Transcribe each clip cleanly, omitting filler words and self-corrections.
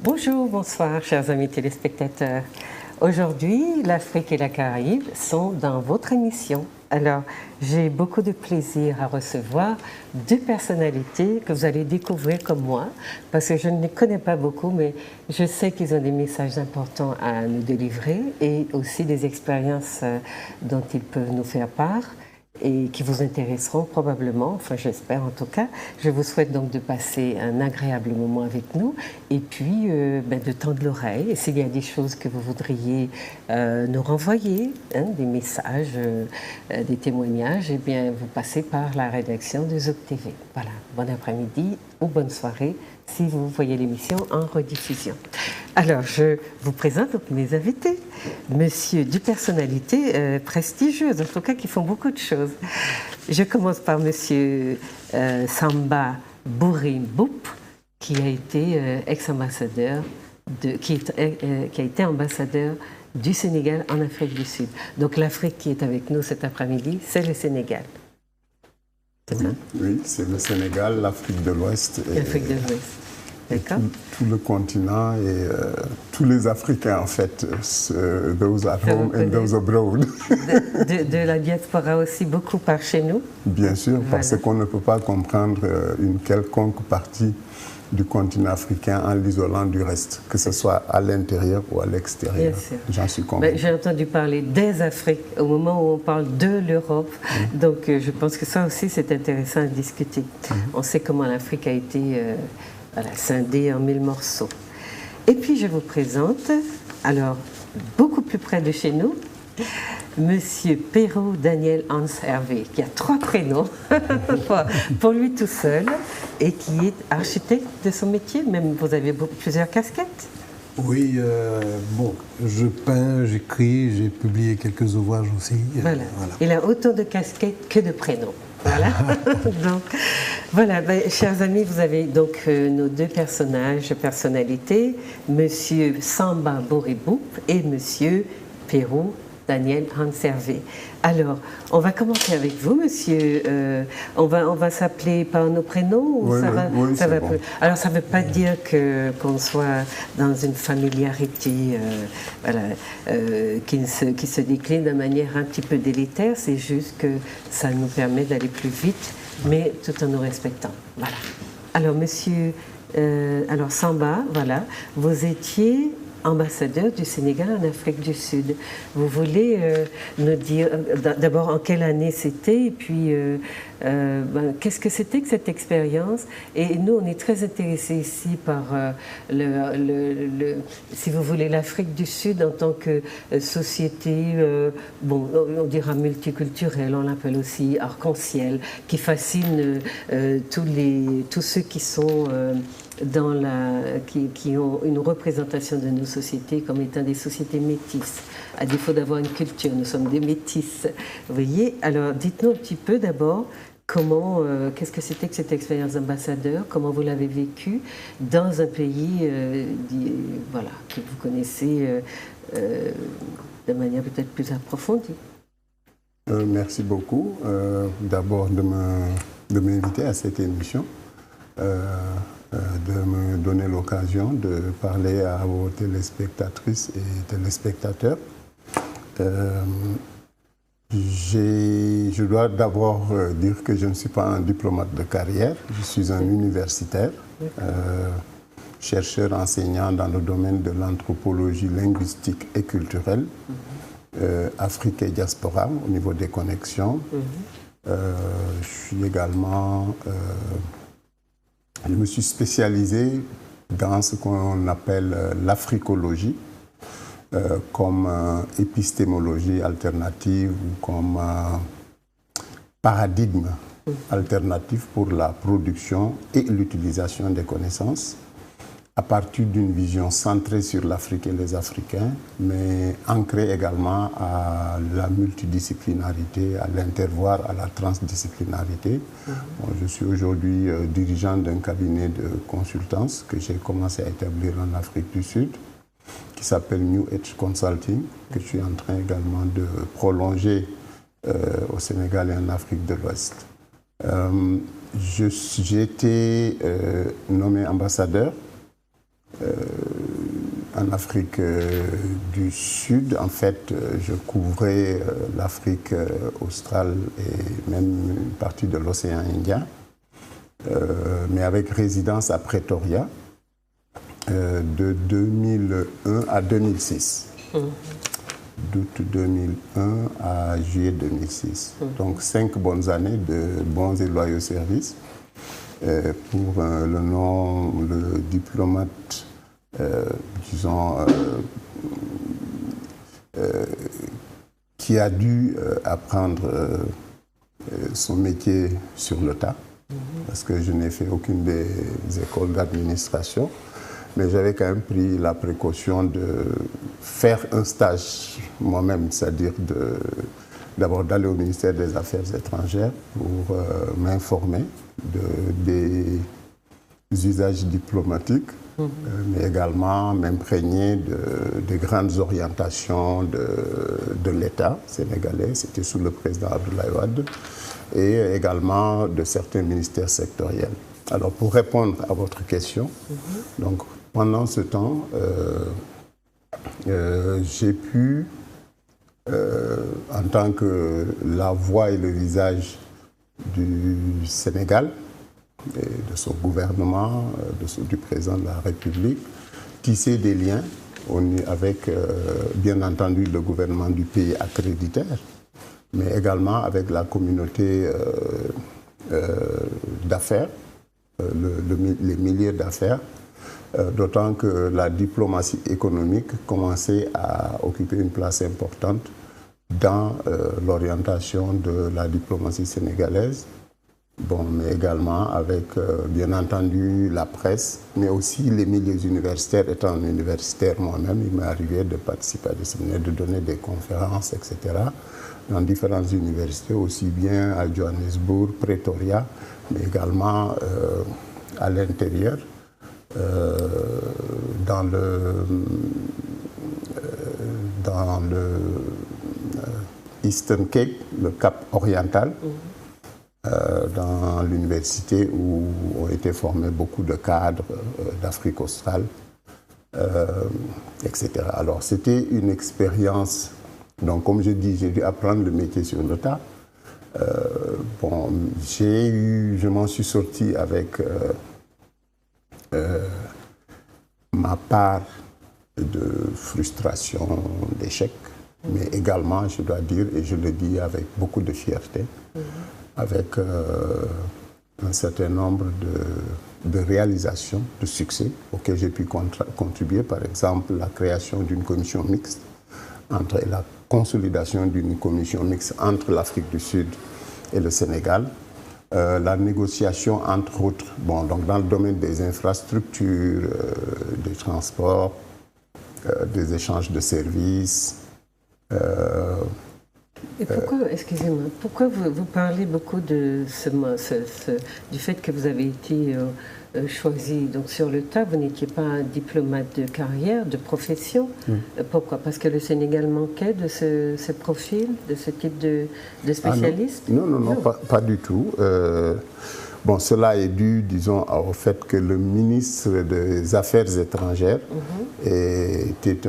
Bonjour, bonsoir, chers amis téléspectateurs. Aujourd'hui, l'Afrique et la Caraïbe sont dans votre émission. Alors, j'ai beaucoup de plaisir à recevoir deux personnalités que vous allez découvrir comme moi, parce que je ne les connais pas beaucoup, mais je sais qu'ils ont des messages importants à nous délivrer et aussi des expériences dont ils peuvent nous faire part et qui vous intéresseront probablement, enfin j'espère en tout cas. Je vous souhaite donc de passer un agréable moment avec nous et puis de tendre l'oreille. Et s'il y a des choses que vous voudriez nous renvoyer, des messages, des témoignages, eh bien vous passez par la rédaction de Zouk TV. Voilà, bon après-midi ou bonne soirée si vous voyez l'émission en rediffusion. Alors, je vous présente mes invités, monsieur deux personnalités prestigieuses, en tout cas qui font beaucoup de choses. Je commence par monsieur Samba Bouri Mboup, qui a été ex-ambassadeur, qui a été ambassadeur du Sénégal en Afrique du Sud. Donc l'Afrique qui est avec nous cet après-midi, c'est le Sénégal. C'est ça? Oui, c'est le Sénégal, l'Afrique de l'Ouest. L'Afrique de l'Ouest. D'accord. Tout le continent et tous les Africains, en fait, those at home and those abroad. De la diaspora aussi, beaucoup par chez nous. Bien sûr, parce qu'on ne peut pas comprendre une quelconque partie du continent africain en l'isolant du reste, que ce soit à l'intérieur ou à l'extérieur. J'en suis convaincu. J'ai entendu parler des Afriques au moment où on parle de l'Europe. Donc je pense que ça aussi c'est intéressant à discuter. On sait comment l'Afrique a été scindée en 1000 morceaux. Et puis je vous présente, alors beaucoup plus près de chez nous, Monsieur Perrault Daniel Hans Hervé, qui a 3 prénoms pour lui tout seul et qui est architecte de son métier. Même vous avez plusieurs casquettes. Oui, je peins, j'écris, j'ai publié quelques ouvrages aussi. Voilà. Il a autant de casquettes que de prénoms. Voilà. Donc, voilà, chers amis, vous avez donc nos deux personnalités, Monsieur Samba Bouri Mboup et Monsieur Perrault Daniel Hans Hervé. Alors, on va commencer avec vous, monsieur. On va s'appeler par nos prénoms ou ça va bon. Alors, ça ne veut pas dire qu'on soit dans une familiarité qui se décline de manière un petit peu délétère. C'est juste que ça nous permet d'aller plus vite, mais tout en nous respectant. Voilà. Alors, monsieur, Samba, voilà, vous étiez ambassadeur du Sénégal en Afrique du Sud. Vous voulez nous dire d'abord en quelle année c'était et puis qu'est-ce que c'était que cette expérience? Et nous, on est très intéressés ici par si vous voulez, l'Afrique du Sud en tant que société, on dira multiculturelle, on l'appelle aussi arc-en-ciel, qui fascine tous ceux qui sont qui ont une représentation de nos sociétés comme étant des sociétés métisses. À défaut d'avoir une culture, nous sommes des métisses. Vous voyez? Alors, dites-nous un petit peu d'abord comment, qu'est-ce que c'était que cette expérience d'ambassadeur, comment vous l'avez vécu dans un pays que vous connaissez de manière peut-être plus approfondie. Merci beaucoup d'abord de m'inviter à cette émission. De me donner l'occasion de parler à vos téléspectatrices et téléspectateurs. Je dois d'abord dire que je ne suis pas un diplomate de carrière, je suis un universitaire, chercheur enseignant dans le domaine de l'anthropologie linguistique et culturelle, Afrique et diaspora au niveau des connexions. Je suis également... Je me suis spécialisé dans ce qu'on appelle l'africologie, comme épistémologie alternative ou comme paradigme alternatif pour la production et l'utilisation des connaissances, à partir d'une vision centrée sur l'Afrique et les Africains, mais ancrée également à la multidisciplinarité, à l'intervoir, à la transdisciplinarité. Bon, je suis aujourd'hui dirigeant d'un cabinet de consultance que j'ai commencé à établir en Afrique du Sud, qui s'appelle New Age Consulting, que je suis en train également de prolonger au Sénégal et en Afrique de l'Ouest. J'ai été nommé ambassadeur en Afrique du Sud. En fait, je couvrais l'Afrique australe et même une partie de l'océan Indien, mais avec résidence à Pretoria de 2001 à 2006. D'août 2001 à juillet 2006. Donc 5 bonnes années de bons et loyaux services pour le diplomate, disons, qui a dû apprendre son métier sur le tas, parce que je n'ai fait aucune des écoles d'administration. Mais j'avais quand même pris la précaution de faire un stage moi-même, c'est-à-dire d'abord d'aller au ministère des Affaires étrangères pour m'informer des usages diplomatiques, mais également m'imprégner des grandes orientations de l'État sénégalais, c'était sous le président Abdoulaye Wade, et également de certains ministères sectoriels. Alors pour répondre à votre question, donc, pendant ce temps, j'ai pu, en tant que la voix et le visage du Sénégal, et de son gouvernement, du président de la République, tisser des liens avec, bien entendu, le gouvernement du pays accréditaire, mais également avec la communauté d'affaires, les milliers d'affaires, d'autant que la diplomatie économique commençait à occuper une place importante dans l'orientation de la diplomatie sénégalaise, bon, mais également avec, bien entendu, la presse, mais aussi les milieux universitaires. Étant universitaire moi-même, il m'est arrivé de participer à des séminaires, de donner des conférences, etc., dans différentes universités, aussi bien à Johannesburg, Pretoria, mais également à l'intérieur. Dans le Eastern Cape, le Cap oriental, dans l'université où ont été formés beaucoup de cadres d'Afrique australe, etc. Alors c'était une expérience, donc comme je dis, j'ai dû apprendre le métier sur le tas. Bon, je m'en suis sorti avec ma part de frustration, d'échec, mais également, je dois dire, et je le dis avec beaucoup de fierté, avec un certain nombre de réalisations, de succès auxquels j'ai pu contribuer, par exemple la création d'une commission mixte, la consolidation d'une commission mixte entre l'Afrique du Sud et le Sénégal, la négociation, entre autres, bon, donc dans le domaine des infrastructures, des transports, des échanges de services. Et pourquoi, excusez-moi, pourquoi vous parlez beaucoup de du fait que vous avez été choisi donc sur le tas, vous n'étiez pas un diplomate de carrière, de profession. Pourquoi? Parce que le Sénégal manquait de ce profil, de ce type de spécialiste? Ah non, pas du tout. Bon, cela est dû, disons, au fait que le ministre des Affaires étrangères était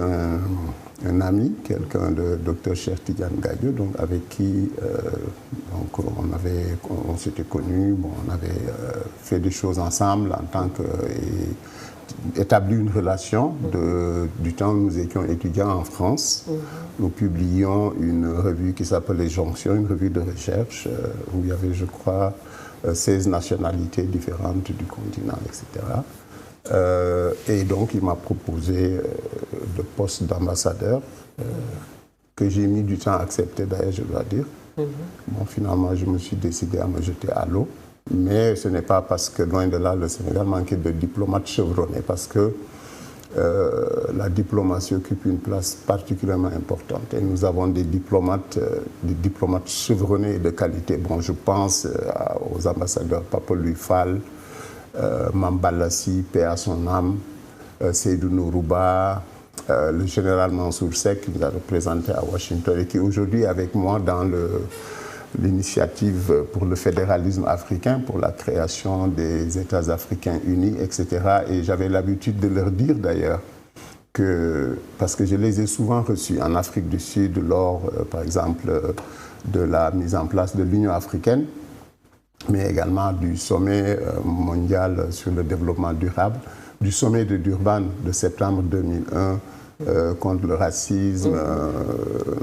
un ami, quelqu'un de Dr Cheikh Tidiane Gadio, donc avec qui on s'était connus, bon, on avait fait des choses ensemble en tant que établi une relation du temps où nous étions étudiants en France. Nous publions une revue qui s'appelle Les Jonctions, une revue de recherche où il y avait, je crois, 16 nationalités différentes du continent, etc. Et donc, il m'a proposé le poste d'ambassadeur, que j'ai mis du temps à accepter, d'ailleurs, je dois dire. Bon, finalement, je me suis décidé à me jeter à l'eau. Mais ce n'est pas parce que, loin de là, le Sénégal manquait de diplomates chevronnés, parce que la diplomatie occupe une place particulièrement importante. Et nous avons des diplomates chevronnés et de qualité. Bon, je pense aux ambassadeurs Papa Louis Fall, Mambalassi, paix à son âme, Seydou Nourouba, le général Mansour Seck qui nous a représenté à Washington et qui aujourd'hui est avec moi dans l'initiative pour le fédéralisme africain, pour la création des États africains unis, etc. Et j'avais l'habitude de leur dire d'ailleurs parce que je les ai souvent reçus en Afrique du Sud lors, par exemple, de la mise en place de l'Union africaine, mais également du sommet mondial sur le développement durable, du sommet de Durban de septembre 2001 contre le racisme,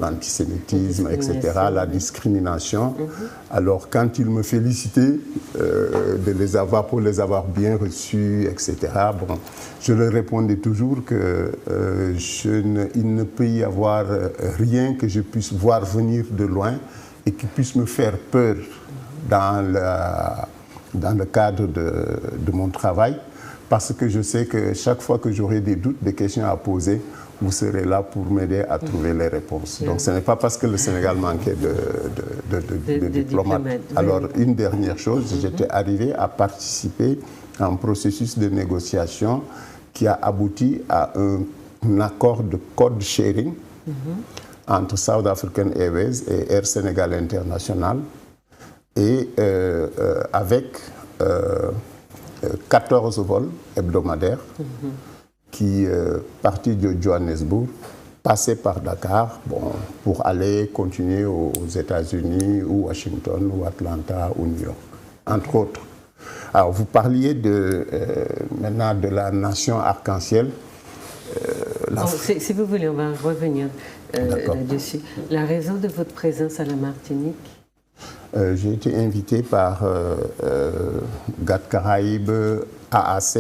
l'antisémitisme, etc., la discrimination. Alors, quand ils me félicitaient pour les avoir bien reçus, etc., bon, je leur répondais toujours que il ne peut y avoir rien que je puisse voir venir de loin et qui puisse me faire peur dans le cadre de mon travail, parce que je sais que chaque fois que j'aurai des doutes, des questions à poser, vous serez là pour m'aider à trouver les réponses. Donc ce n'est pas parce que le Sénégal manquait de diplomates. Alors une dernière chose, j'étais arrivé à participer à un processus de négociation qui a abouti à un accord de code sharing entre South African Airways et Air Sénégal International, et avec 14 vols hebdomadaires qui, partis de Johannesburg, passaient par Dakar pour aller continuer aux États-Unis ou Washington ou Atlanta ou New York, entre autres. Alors, vous parliez maintenant de la nation arc-en-ciel. Si vous voulez, on va revenir là-dessus. La raison de votre présence à la Martinique? J'ai été invité par GATT Caraïbes AAC,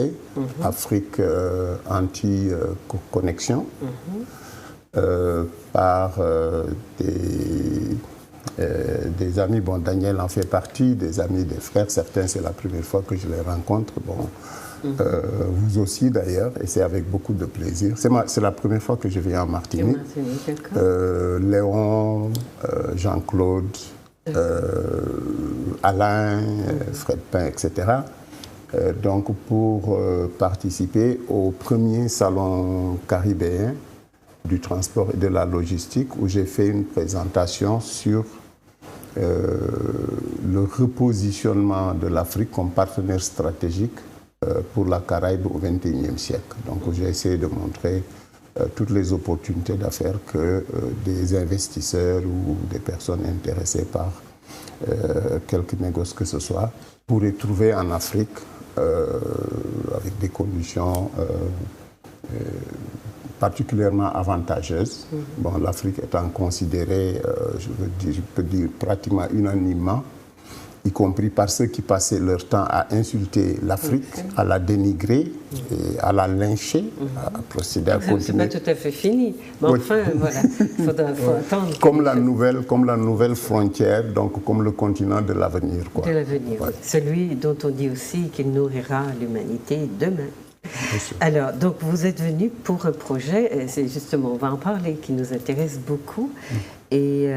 Afrique Anti-Connexion, par des amis. Bon, Daniel en fait partie, des amis, des frères. Certains, c'est la première fois que je les rencontre. Bon, vous aussi d'ailleurs, et c'est avec beaucoup de plaisir. C'est la première fois que je viens en Martinique. Léon, Jean-Claude, Alain, Fred Pain, etc. Donc pour participer au premier salon caribéen du transport et de la logistique, où j'ai fait une présentation sur le repositionnement de l'Afrique comme partenaire stratégique pour la Caraïbe au XXIe siècle. Donc j'ai essayé de montrer toutes les opportunités d'affaires que des investisseurs ou des personnes intéressées par quelque négoce que ce soit pourraient trouver en Afrique avec des conditions particulièrement avantageuses. Bon, l'Afrique étant considérée, je peux dire pratiquement unanimement, y compris par ceux qui passaient leur temps à insulter l'Afrique, à la dénigrer, et à la lyncher, à procéder à continuer. C'est pas tout à fait fini, mais enfin, voilà, il faut attendre. Comme la nouvelle frontière, donc comme le continent de l'avenir. De l'avenir, celui dont on dit aussi qu'il nourrira l'humanité demain. Alors, donc vous êtes venu pour un projet, c'est justement, on va en parler, qui nous intéresse beaucoup. Et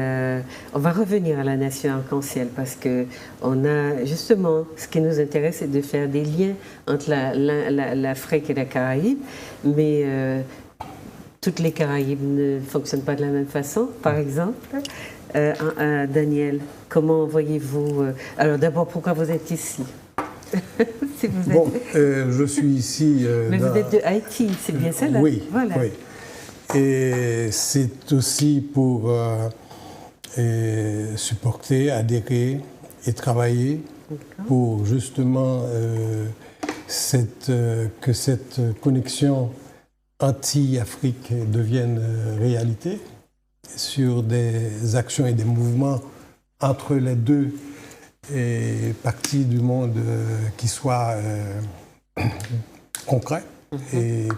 on va revenir à la nation arc-en-ciel parce que on a justement, ce qui nous intéresse, c'est de faire des liens entre l'Afrique et la Caraïbe, mais toutes les Caraïbes ne fonctionnent pas de la même façon. Par exemple, Daniel, comment voyez-vous alors d'abord, pourquoi vous êtes ici? Si vous êtes... je suis ici... mais vous êtes de Haïti, c'est bien ça là? Oui, voilà. Oui. Et c'est aussi pour supporter, adhérer et travailler pour justement que cette connexion anti-Afrique devienne réalité sur des actions et des mouvements entre les deux parties du monde qui soient concrets et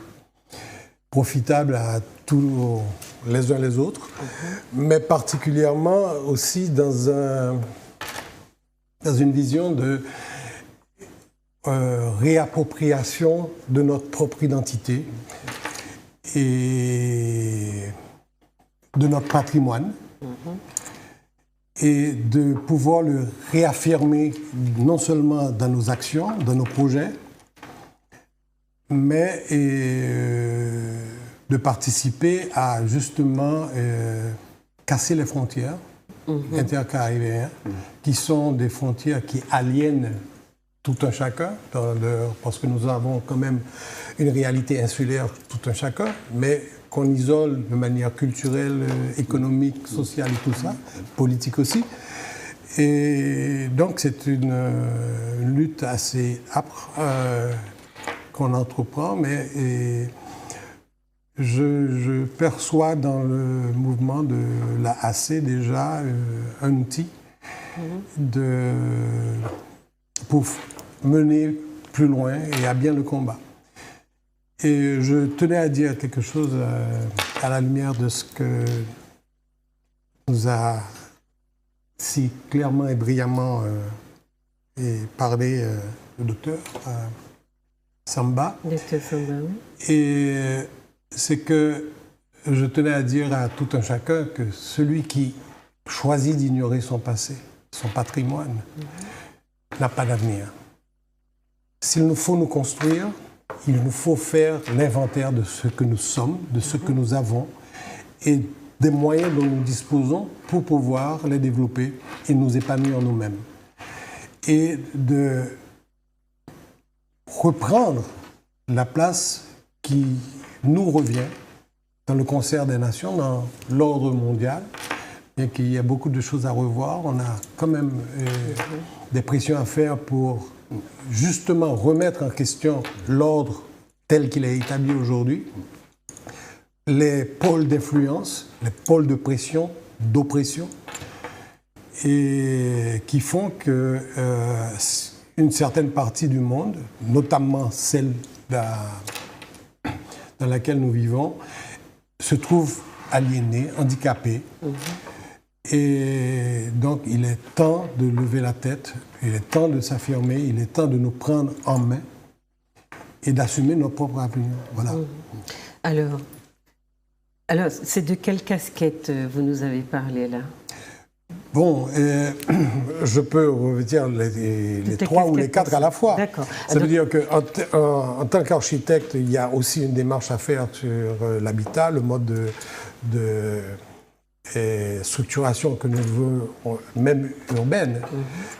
profitables à tous les uns les autres, mais particulièrement aussi dans une vision de réappropriation de notre propre identité et de notre patrimoine, et de pouvoir le réaffirmer non seulement dans nos actions, dans nos projets, mais de participer à justement casser les frontières intercaribéennes, qui sont des frontières qui aliènent tout un chacun, parce que nous avons quand même une réalité insulaire tout un chacun, mais qu'on isole de manière culturelle, économique, sociale et tout ça, politique aussi. Et donc c'est une lutte assez âpre qu'on entreprend, mais je perçois dans le mouvement de la AC déjà un outil pour mener plus loin et à bien le combat. Et je tenais à dire quelque chose à la lumière de ce que nous a si clairement et brillamment parlé le docteur Samba. Docteur Samba, oui. Et c'est que je tenais à dire à tout un chacun que celui qui choisit d'ignorer son passé, son patrimoine, n'a pas d'avenir. S'il nous faut nous construire, il nous faut faire l'inventaire de ce que nous sommes, de ce que nous avons et des moyens dont nous disposons pour pouvoir les développer et nous épanouir nous-mêmes. Et de reprendre la place qui nous revient dans le concert des nations, dans l'ordre mondial, bien qu'il y ait beaucoup de choses à revoir. On a quand même des pressions à faire pour justement remettre en question l'ordre tel qu'il est établi aujourd'hui, les pôles d'influence, les pôles de pression, d'oppression, et qui font que une certaine partie du monde, notamment celle dans laquelle nous vivons, se trouve aliénée, handicapée. Et donc, il est temps de lever la tête, il est temps de s'affirmer, il est temps de nous prendre en main et d'assumer nos propres avenir. Voilà. Alors, c'est de quelle casquette vous nous avez parlé là? Bon, je peux revêtir les trois ou les quatre à la fois. D'accord. Ça veut dire qu'en tant qu'architecte, il y a aussi une démarche à faire sur l'habitat, le mode de structuration que nous voulons, même urbaine,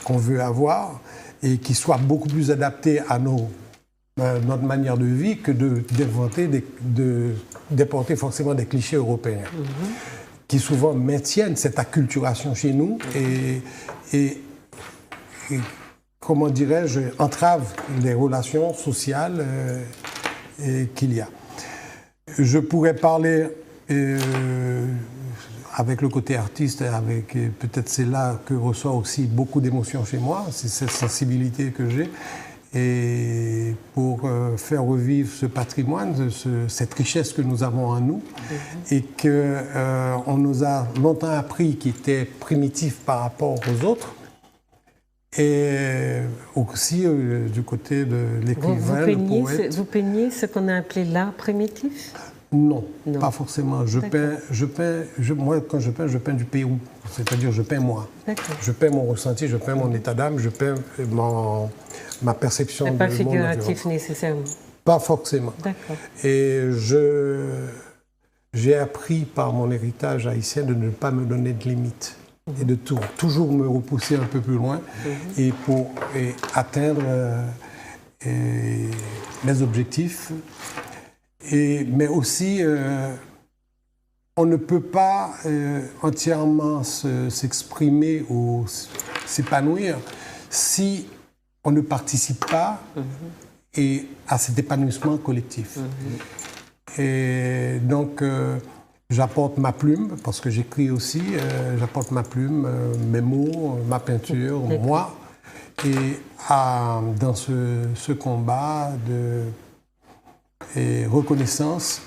qu'on veut avoir, et qui soit beaucoup plus adaptée à notre manière de vie que d'importer forcément des clichés européens, qui souvent maintiennent cette acculturation chez nous et comment dirais-je, entravent les relations sociales qu'il y a. Je pourrais parler avec le côté artiste, peut-être c'est là que ressort aussi beaucoup d'émotions chez moi, c'est cette sensibilité que j'ai. Et pour faire revivre ce patrimoine, cette richesse que nous avons en nous, et qu'on nous a longtemps appris qui était primitif par rapport aux autres, et aussi du côté de l'écrivain, le poète. Vous peignez ce qu'on a appelé l'art primitif? Non, pas forcément. Moi, quand je peins du Pérou. C'est-à-dire, je peins moi. Je peins mon ressenti, je peins mon état d'âme, je peins ma perception du monde. Pas figuratif nécessairement. Pas forcément. D'accord. Et j'ai appris par mon héritage haïtien de ne pas me donner de limites et de toujours me repousser un peu plus loin et pour atteindre mes objectifs. Mais aussi, on ne peut pas entièrement s'exprimer ou s'épanouir si on ne participe pas à cet épanouissement collectif. Et donc, j'apporte ma plume, parce que j'écris aussi, j'apporte ma plume, mes mots, ma peinture, moi, et dans ce combat et reconnaissance,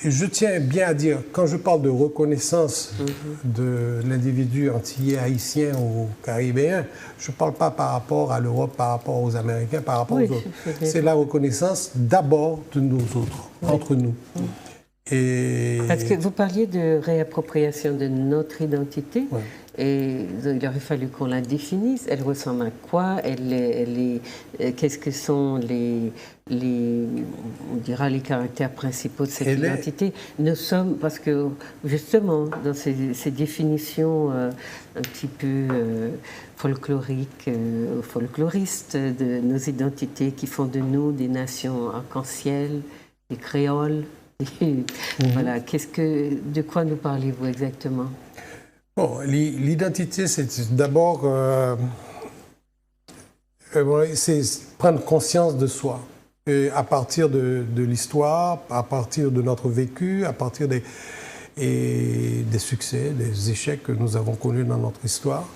je tiens bien à dire, quand je parle de reconnaissance de l'individu antillais, haïtien ou caribéen, je ne parle pas par rapport à l'Europe, par rapport aux Américains, par rapport aux autres. C'est la reconnaissance d'abord de nous autres, entre nous. Et... Parce que vous parliez de réappropriation de notre identité. Et il aurait fallu qu'on la définisse. Elle ressemble à quoi? Qu'est-ce que sont on dira les caractères principaux de cette identité? Nous sommes, parce que justement, dans ces définitions un petit peu folkloriques, folkloristes de nos identités qui font de nous des nations arc-en-ciel, des créoles, voilà. De quoi nous parlez-vous exactement? Bon, l'identité, c'est d'abord c'est prendre conscience de soi. Et à partir de l'histoire, à partir de notre vécu, à partir des succès, des échecs que nous avons connus dans notre histoire.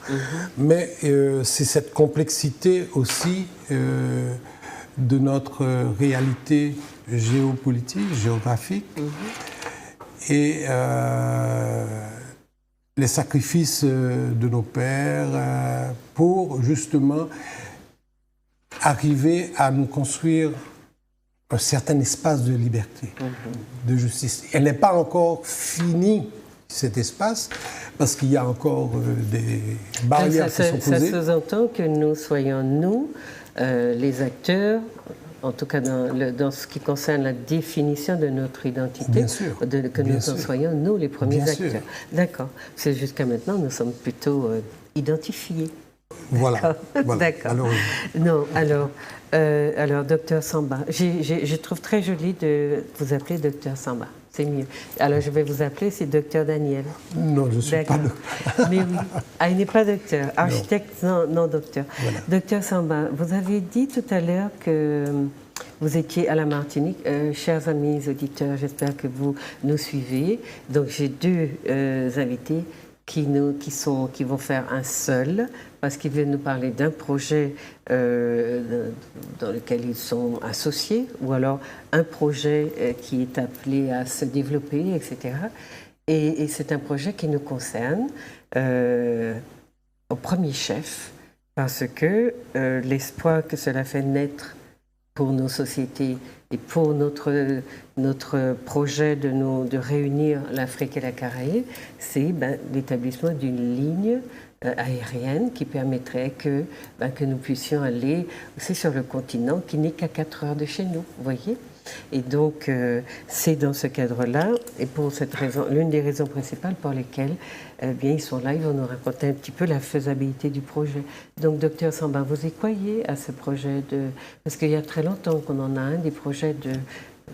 Mais c'est cette complexité aussi de notre réalité géopolitique, géographique. Et les sacrifices de nos pères pour justement arriver à nous construire un certain espace de liberté, de justice. Elle n'est pas encore finie, cet espace, parce qu'il y a encore des barrières qui sont posées. Ça sous-entend que nous soyons, nous, les acteurs, en tout cas dans ce qui concerne la définition de notre identité, bien sûr, que nous en soyons, nous, les premiers acteurs. D'accord. C'est jusqu'à maintenant, nous sommes plutôt identifiés. Voilà. D'accord. Alors, docteur Samba, je trouve très joli de vous appeler docteur Samba. C'est mieux. Alors, je vais vous appeler, c'est docteur Daniel. Non, je ne suis pas docteur. Mais oui. Ah, il n'est pas docteur. Architecte, non docteur. Voilà. Docteur Samba, vous avez dit tout à l'heure que vous étiez à la Martinique. Chers amis auditeurs, j'espère que vous nous suivez. Donc, j'ai deux invités qui vont faire un seul, parce qu'ils viennent nous parler d'un projet dans lequel ils sont associés, ou alors un projet qui est appelé à se développer, etc. Et c'est un projet qui nous concerne au premier chef, parce que l'espoir que cela fait naître pour nos sociétés et pour notre projet de réunir l'Afrique et la Caraïbe, c'est l'établissement d'une ligne aérienne qui permettrait que nous puissions aller aussi sur le continent qui n'est qu'à 4 heures de chez nous, vous voyez. Et donc, c'est dans ce cadre-là, et pour cette raison, l'une des raisons principales pour lesquelles ils sont là, ils vont nous raconter un petit peu la faisabilité du projet. Donc, docteur Samba, vous y croyez à ce projet parce qu'il y a très longtemps qu'on en a un, des projets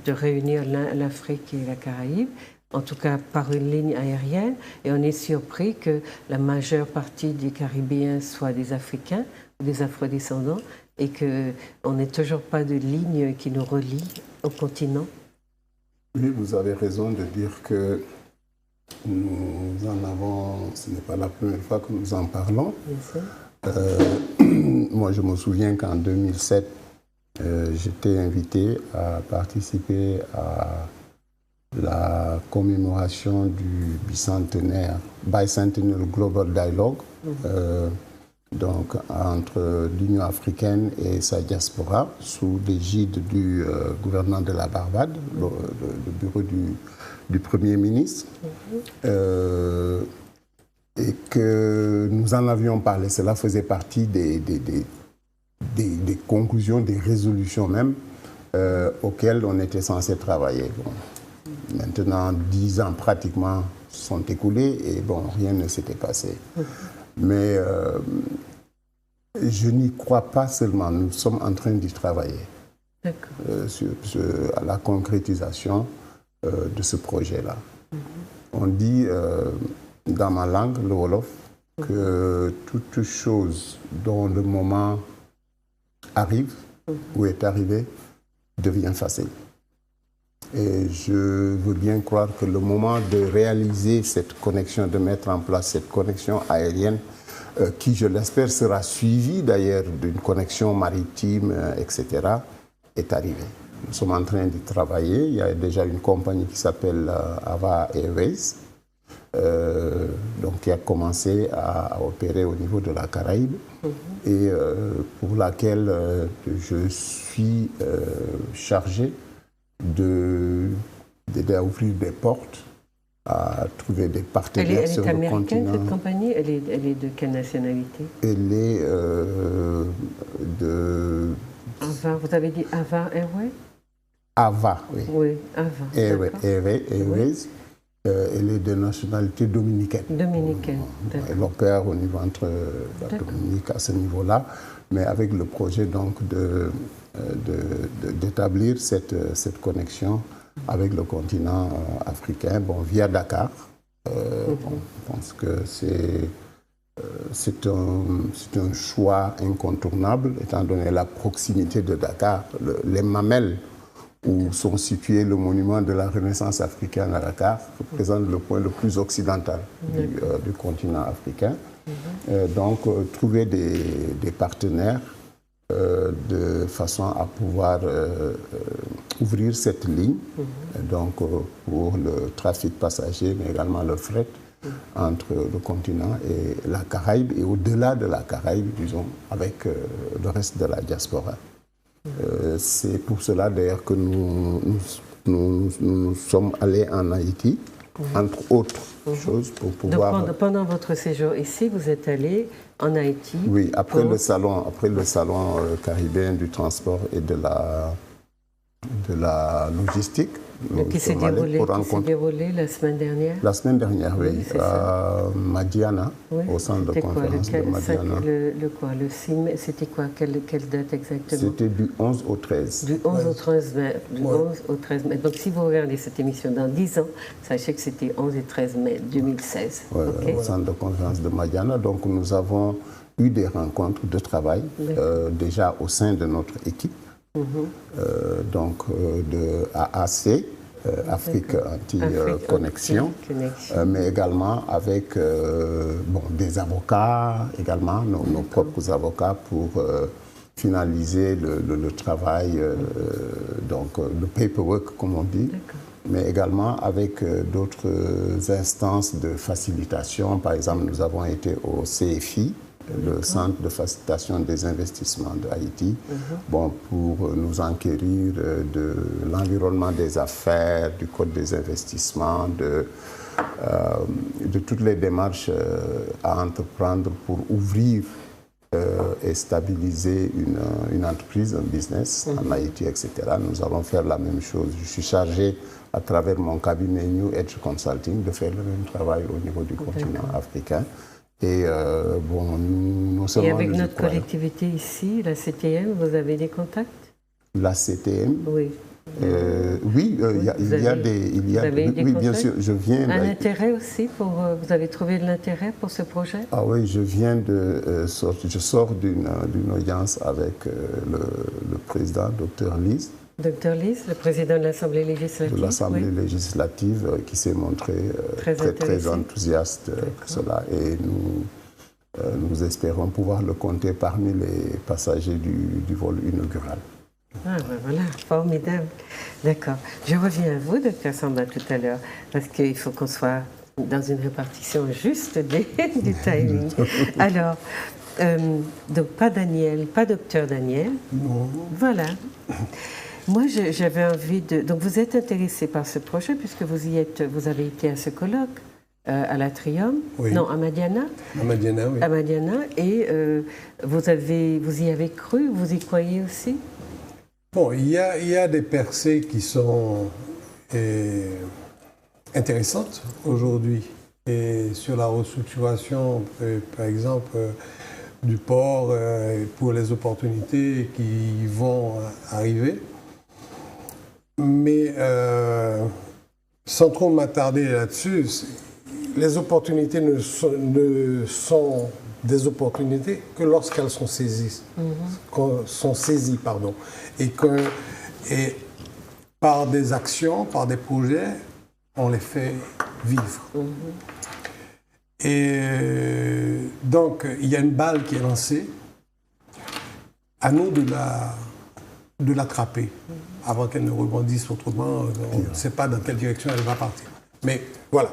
de réunir l'Afrique et la Caraïbe, en tout cas par une ligne aérienne, et on est surpris que la majeure partie des Caribéens soient des Africains ou des Afrodescendants, et qu'on n'ait toujours pas de ligne qui nous relie au continent. Oui, vous avez raison de dire que nous en avons, ce n'est pas la première fois que nous en parlons. Moi, je me souviens qu'en 2007, j'étais invité à participer à la commémoration du Bicentennial Global Dialogue, donc entre l'Union africaine et sa diaspora, sous l'égide du gouvernement de la Barbade, le bureau du Premier ministre, et que nous en avions parlé. Cela faisait partie des conclusions, des résolutions même, auxquelles on était censé travailler. Bon. Maintenant, 10 ans pratiquement sont écoulés et rien ne s'était passé. Mais je n'y crois pas seulement, nous sommes en train d'y travailler à la concrétisation de ce projet-là. On dit dans ma langue, le Wolof, que toute chose dont le moment arrive ou est arrivé devient facile. Et je veux bien croire que le moment de réaliser cette connexion, de mettre en place cette connexion aérienne, qui, je l'espère, sera suivie d'ailleurs d'une connexion maritime, etc., est arrivé. Nous sommes en train d'y travailler. Il y a déjà une compagnie qui s'appelle Ava Airways, donc qui a commencé à opérer au niveau de la Caraïbe et pour laquelle je suis chargé d'aider à ouvrir des portes à trouver des partenaires sur le continent. Elle est américaine, cette compagnie? Elle est de quelle nationalité? Elle est de... Ava, vous avez dit Ava Airways? Ava, oui. Oui, Ava. Airways. Elle est de nationalité dominicaine. Dominicaine, d'accord. Elle opère au niveau entre la Dominique à ce niveau-là, mais avec le projet donc d'établir cette connexion avec le continent africain, bon, via Dakar. Bon, je pense que c'est un choix incontournable, étant donné la proximité de Dakar. Les Mamelles, où sont situés le monument de la Renaissance africaine à Dakar, représente le point le plus occidental du continent africain. Donc, trouver des partenaires de façon à pouvoir ouvrir cette ligne, donc pour le trafic passager, mais également le fret entre le continent et la Caraïbe, et au-delà de la Caraïbe, disons, avec le reste de la diaspora. C'est pour cela d'ailleurs que nous sommes allés en Haïti, entre autres choses, pour pouvoir... Donc pendant votre séjour ici, vous êtes allé en Haïti? Oui, après le salon caribéen du transport et de la logistique. Qui s'est déroulé la semaine dernière? La semaine dernière, oui, à Madiana, au centre de conférence de Madiana. Le 6 mai, c'était quoi? Quelle date exactement? C'était du 11 au 13. Du 11 au 13 mai. Du 11 au 13 mai. Donc si vous regardez cette émission dans 10 ans, sachez que c'était 11 et 13 mai 2016. Oui, au centre de conférence de Madiana. Donc nous avons eu des rencontres de travail, déjà au sein de notre équipe. Donc de AAC, Afrique Anti-Connexion, mais également avec des avocats, également nos propres avocats pour finaliser le travail, donc le paperwork comme on dit, mais également avec d'autres instances de facilitation. Par exemple, nous avons été au CFI, le Centre de facilitation des investissements de Haïti, bon, pour nous enquérir de l'environnement des affaires, du code des investissements, de toutes les démarches à entreprendre pour ouvrir et stabiliser une entreprise, un business en Haïti, etc. Nous allons faire la même chose. Je suis chargé, à travers mon cabinet New Edge Consulting, de faire le même travail au niveau du continent africain. Et Et avec notre collectivité ici, la CTM, vous avez des contacts? La CTM? Oui. Oui, il y a des oui, bien sûr, je viens... Un intérêt aussi pour... vous avez trouvé de l'intérêt pour ce projet? Ah oui, je viens de sortir, je sors d'une audience avec le président, Dr Lise. Dr Lise, le président de l'Assemblée législative. De l'Assemblée législative, qui s'est montré très enthousiaste pour cela. Et nous espérons pouvoir le compter parmi les passagers du vol inaugural. Ah ben voilà, formidable. D'accord. Je reviens à vous, Dr Samba, tout à l'heure, parce qu'il faut qu'on soit dans une répartition juste du timing. Alors, donc pas Daniel, pas Dr Daniel. Non. Voilà. Moi, j'avais envie de... Donc, vous êtes intéressé par ce projet puisque vous avez été à ce colloque à l'Atrium, non, à Madiana. À Madiana, oui. À Madiana, et vous y avez cru, vous y croyez aussi? Bon, il y a des percées qui sont intéressantes aujourd'hui. Et sur la restructuration, par exemple, du port, pour les opportunités qui vont arriver. Mais sans trop m'attarder là-dessus, les opportunités ne sont des opportunités que lorsqu'elles sont saisies, et par des actions, par des projets, on les fait vivre. Et donc, il y a une balle qui est lancée, à nous de l'attraper avant qu'elle ne rebondisse autrement. On ne sait pas dans quelle direction elle va partir. Mais voilà.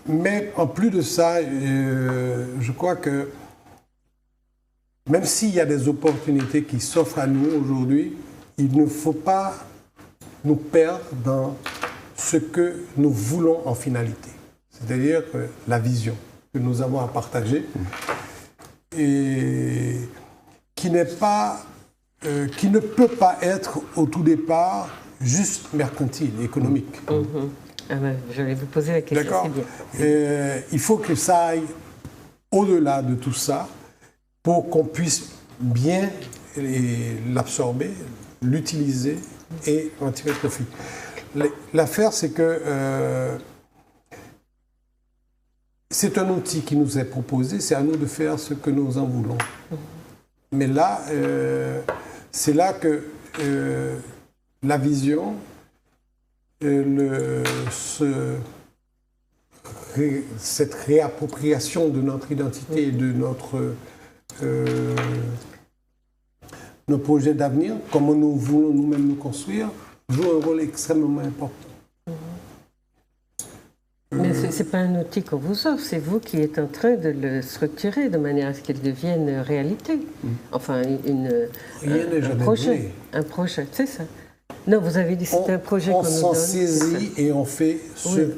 Mais en plus de ça, je crois que même s'il y a des opportunités qui s'offrent à nous aujourd'hui, il ne faut pas nous perdre dans ce que nous voulons en finalité, c'est-à-dire la vision que nous avons à partager et qui ne peut pas être au tout départ juste mercantile, économique. Ah ben, je vais vous poser la question. D'accord. Il faut que ça aille au-delà de tout ça pour qu'on puisse bien l'absorber, l'utiliser et en tirer profit. L'affaire, c'est que c'est un outil qui nous est proposé, c'est à nous de faire ce que nous en voulons. Mais là, c'est là que la vision, cette réappropriation de notre identité et de nos projets d'avenir, comment nous voulons nous-mêmes nous construire, joue un rôle extrêmement important. Mais ce n'est pas un outil qu'on vous offre, c'est vous qui êtes en train de le structurer de manière à ce qu'il devienne réalité. Enfin, un projet. Un projet, c'est ça. Non, vous avez dit que c'était un projet qu'on nous donne. On s'en saisit et on fait ce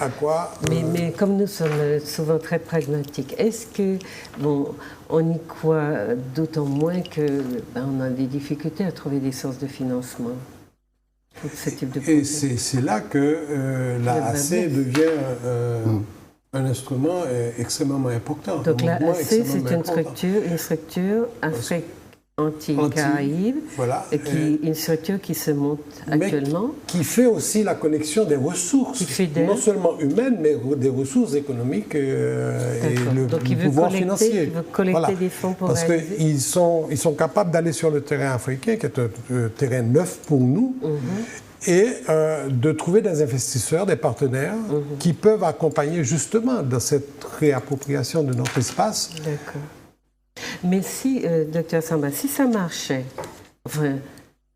à quoi... Mais comme nous sommes souvent très pragmatiques, est-ce que, bon, on y croit d'autant moins que on a des difficultés à trouver des sources de financement pour ce type de projet? Et c'est là que la AC devient un instrument extrêmement important. Donc la AC, c'est une structure Afrique anti-Caraïbes, voilà, une structure qui se monte actuellement. Qui fait aussi la connexion des ressources, non seulement humaines, mais des ressources économiques et le pouvoir financier. Il veut collecter des fonds pour parce qu'ils sont capables d'aller sur le terrain africain, qui est un terrain neuf pour nous, et de trouver des investisseurs, des partenaires qui peuvent accompagner justement dans cette réappropriation de notre espace. D'accord. Mais si, docteur Samba, si ça marchait, enfin,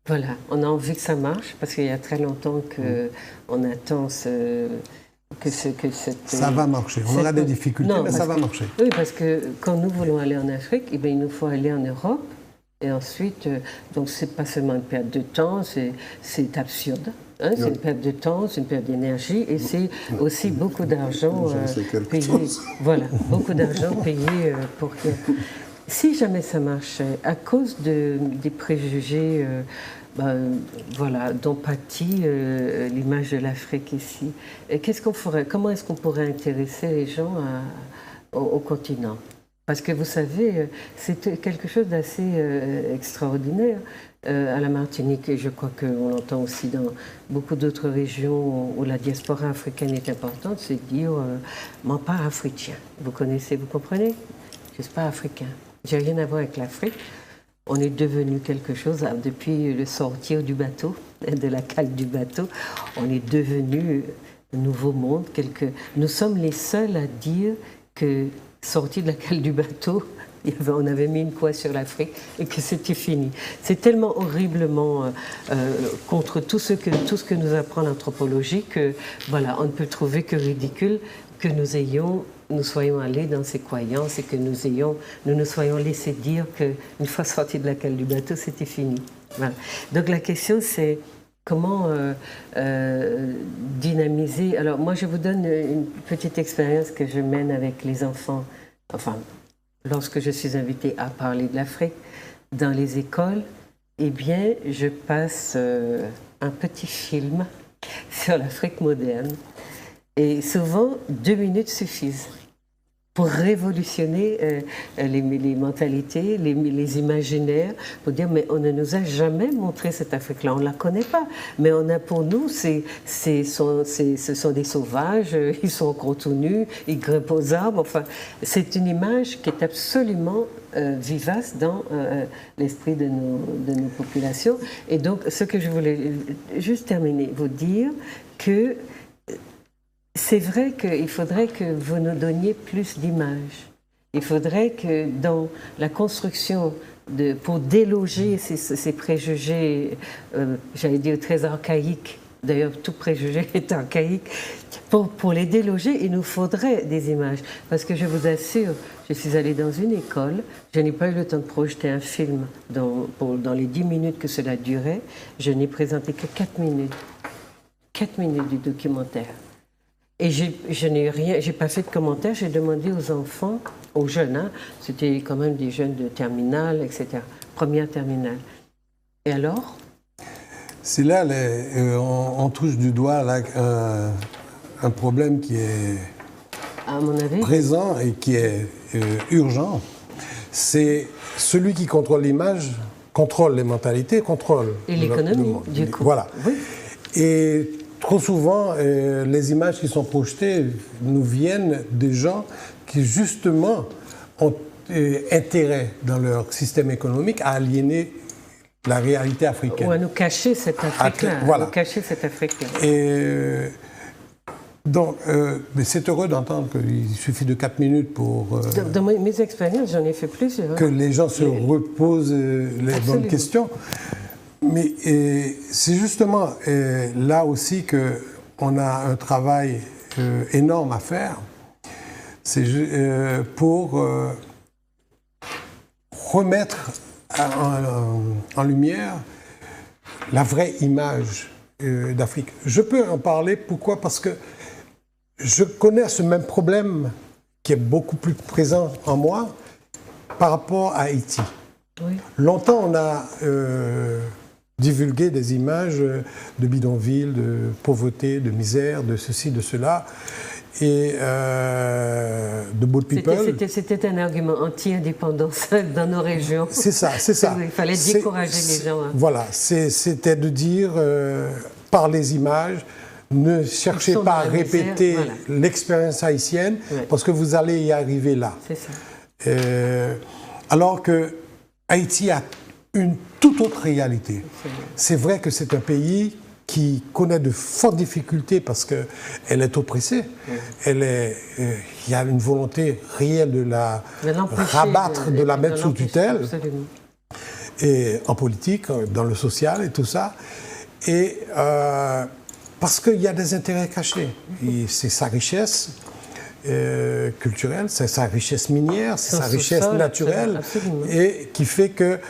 voilà, on a envie que ça marche, parce qu'il y a très longtemps qu'on attend que cette... Ça va marcher. On aura des difficultés, mais ça va marcher. Oui, parce que quand nous voulons aller en Afrique, eh bien, il nous faut aller en Europe. Et ensuite, donc c'est pas seulement une perte de temps, c'est absurde. Hein, c'est une perte de temps, c'est une perte d'énergie et c'est aussi beaucoup d'argent payé. Voilà, beaucoup d'argent payé pour rien. Si jamais ça marchait, à cause des préjugés voilà, dont pâtit l'image de l'Afrique ici, qu'est-ce qu'on ferait? Comment est-ce qu'on pourrait intéresser les gens au continent? Parce que vous savez, c'est quelque chose d'assez extraordinaire à la Martinique, et je crois qu'on l'entend aussi dans beaucoup d'autres régions où la diaspora africaine est importante, c'est de dire « moi pas africain ». Vous connaissez, vous comprenez? Je ne suis pas africain. J'ai rien à voir avec l'Afrique. On est devenu quelque chose, depuis le sortir du bateau, de la cale du bateau, on est devenu un nouveau monde. Nous sommes les seuls à dire que sorti de la cale du bateau, on avait mis une croix sur l'Afrique et que c'était fini. C'est tellement horriblement contre tout ce que nous apprend l'anthropologie que voilà, on ne peut trouver que ridicule que nous soyons allés dans ces croyances et que nous soyons laissés dire qu'une fois sortis de la cale du bateau, c'était fini. Voilà. Donc la question c'est comment dynamiser. Alors moi je vous donne une petite expérience que je mène avec les enfants. Enfin, lorsque je suis invitée à parler de l'Afrique dans les écoles, eh bien, je passe un petit film sur l'Afrique moderne. Et souvent, 2 minutes suffisent pour révolutionner les mentalités, les imaginaires, pour dire mais on ne nous a jamais montré cette Afrique-là, on ne la connaît pas. Mais pour nous, ce sont des sauvages, ils sont gros tout nus, ils grimpent aux arbres. Enfin, c'est une image qui est absolument vivace dans l'esprit de nos populations. Et donc, ce que je voulais juste terminer, vous dire que c'est vrai qu'il faudrait que vous nous donniez plus d'images. Il faudrait que dans la construction, pour déloger ces préjugés, j'allais dire très archaïques, d'ailleurs tout préjugé est archaïque, pour les déloger, il nous faudrait des images. Parce que je vous assure, je suis allée dans une école, je n'ai pas eu le temps de projeter un film dans les 10 minutes que cela durait, je n'ai présenté que 4 minutes. 4 minutes du documentaire. Et je n'ai rien, j'ai pas fait de commentaire, j'ai demandé aux enfants, aux jeunes, hein, c'était quand même des jeunes de terminale, etc., première terminale. Et alors? C'est là, on touche du doigt là, un problème qui est à mon avis, présent et qui est urgent. C'est celui qui contrôle l'image, contrôle les mentalités, contrôle et l'économie, du coup. Voilà. Oui. Et trop souvent, les images qui sont projetées nous viennent des gens qui, justement, ont intérêt dans leur système économique à aliéner la réalité africaine. Ou à nous cacher cette Afrique-là. Voilà. À nous cacher cette Afrique-là. Et donc, mais c'est heureux d'entendre qu'il suffit de 4 minutes pour... Dans mes expériences, j'en ai fait plusieurs. Que les gens se reposent les bonnes questions. Mais c'est justement là aussi qu'on a un travail énorme à faire. C'est pour remettre en lumière la vraie image d'Afrique. Je peux en parler, pourquoi? Parce que je connais ce même problème qui est beaucoup plus présent en moi par rapport à Haïti. Oui. Longtemps, on a divulgué des images de bidonville, de pauvreté, de misère, de ceci, de cela, et de boat people. C'était un argument anti-indépendance dans nos régions. C'est ça, c'est ça. Il fallait décourager les gens. Hein. Voilà, c'était de dire, par les images, ne cherchez pas à répéter l'expérience haïtienne, parce que vous allez y arriver là. C'est ça. Alors que Haïti a une toute autre réalité. C'est vrai que c'est un pays qui connaît de fortes difficultés parce qu'elle est oppressée. Il y a une volonté réelle de la rabattre, de la mettre sous tutelle, absolument. Et en politique, dans le social et tout ça. Et parce qu'il y a des intérêts cachés. Et c'est sa richesse culturelle, c'est sa richesse minière, c'est sa richesse naturelle, et qui fait qu'elle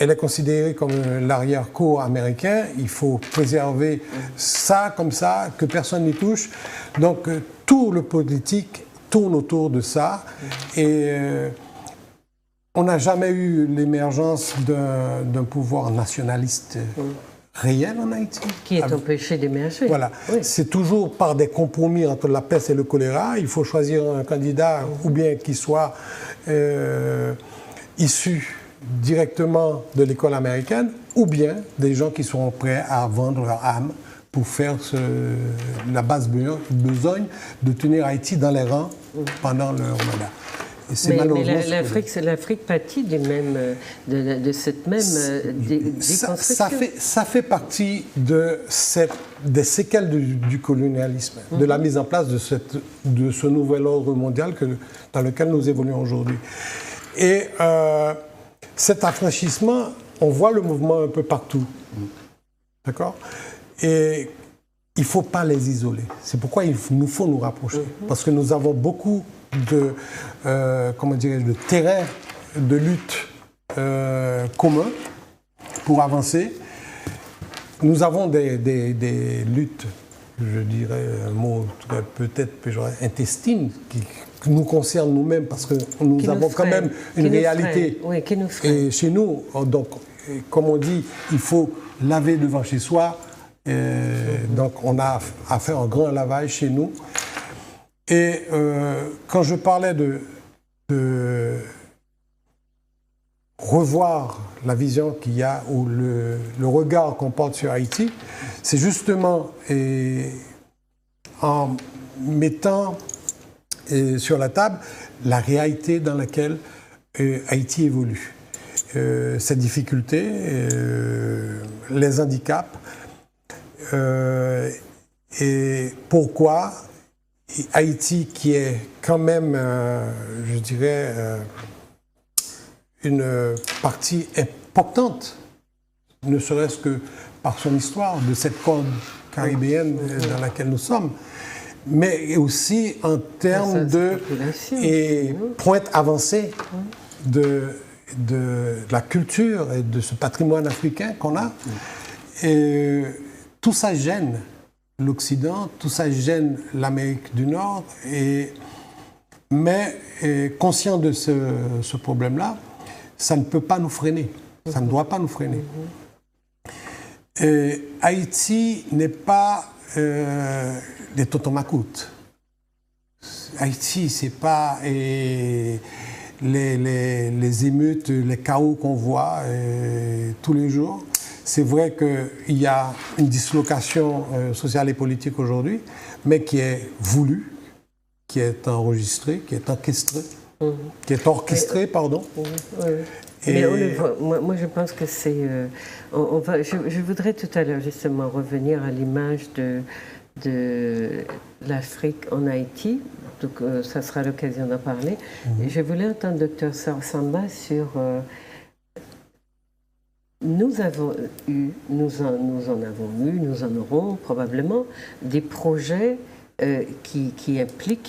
est considérée comme l'arrière-cour américain. Il faut préserver ça comme ça, que personne n'y touche. Donc tout le politique tourne autour de ça. Et on n'a jamais eu l'émergence d'un pouvoir nationaliste réel en Haïti. Qui est empêché d'émerger. Voilà. Oui. C'est toujours par des compromis entre la peste et le choléra. Il faut choisir un candidat ou bien qu'il soit issu directement de l'école américaine ou bien des gens qui sont prêts à vendre leur âme pour faire la basse besogne de tenir Haïti dans les rangs pendant leur mandat. Mais l'Afrique pâtit de cette même déconstruction. Ça fait partie des séquelles du colonialisme, de la mise en place de ce nouvel ordre mondial dans lequel nous évoluons aujourd'hui. Et cet affranchissement, on voit le mouvement un peu partout. D'accord? Et il ne faut pas les isoler. C'est pourquoi il nous faut nous rapprocher. Parce que nous avons beaucoup de terrain de lutte commun pour avancer. Nous avons des luttes, je dirais un mot peut-être intestines, qui nous concernent nous-mêmes parce que nous avons quand même une réalité. Oui, qui nous freine. Et chez nous, donc, comme on dit, il faut laver devant chez soi. Donc on a à faire un grand lavage chez nous. Et quand je parlais de revoir la vision qu'il y a ou le regard qu'on porte sur Haïti, c'est justement en mettant sur la table la réalité dans laquelle Haïti évolue. Ses difficultés, les handicaps, et pourquoi Haïti, qui est quand même, je dirais, une partie importante, ne serait-ce que par son histoire, de cette corde caribéenne dans laquelle nous sommes, mais aussi en termes de pointe avancée de la culture et de ce patrimoine africain qu'on a. Et tout ça gêne l'Occident, tout ça gêne l'Amérique du Nord, mais conscient de ce problème-là, ça ne peut pas nous freiner, ça ne doit pas nous freiner. Haïti n'est pas des totomacoutes. Haïti, c'est pas les émeutes, les chaos qu'on voit tous les jours. C'est vrai qu'il y a une dislocation sociale et politique aujourd'hui, mais qui est voulue, qui est enregistrée, qui est orchestrée, pardon. Mais on le voit. Moi, je pense que c'est... je voudrais tout à l'heure justement revenir à l'image de l'Afrique en Haïti. Donc, ça sera l'occasion d'en parler. Et je voulais entendre Dr Samba sur... Nous en avons eu, nous en aurons probablement des projets qui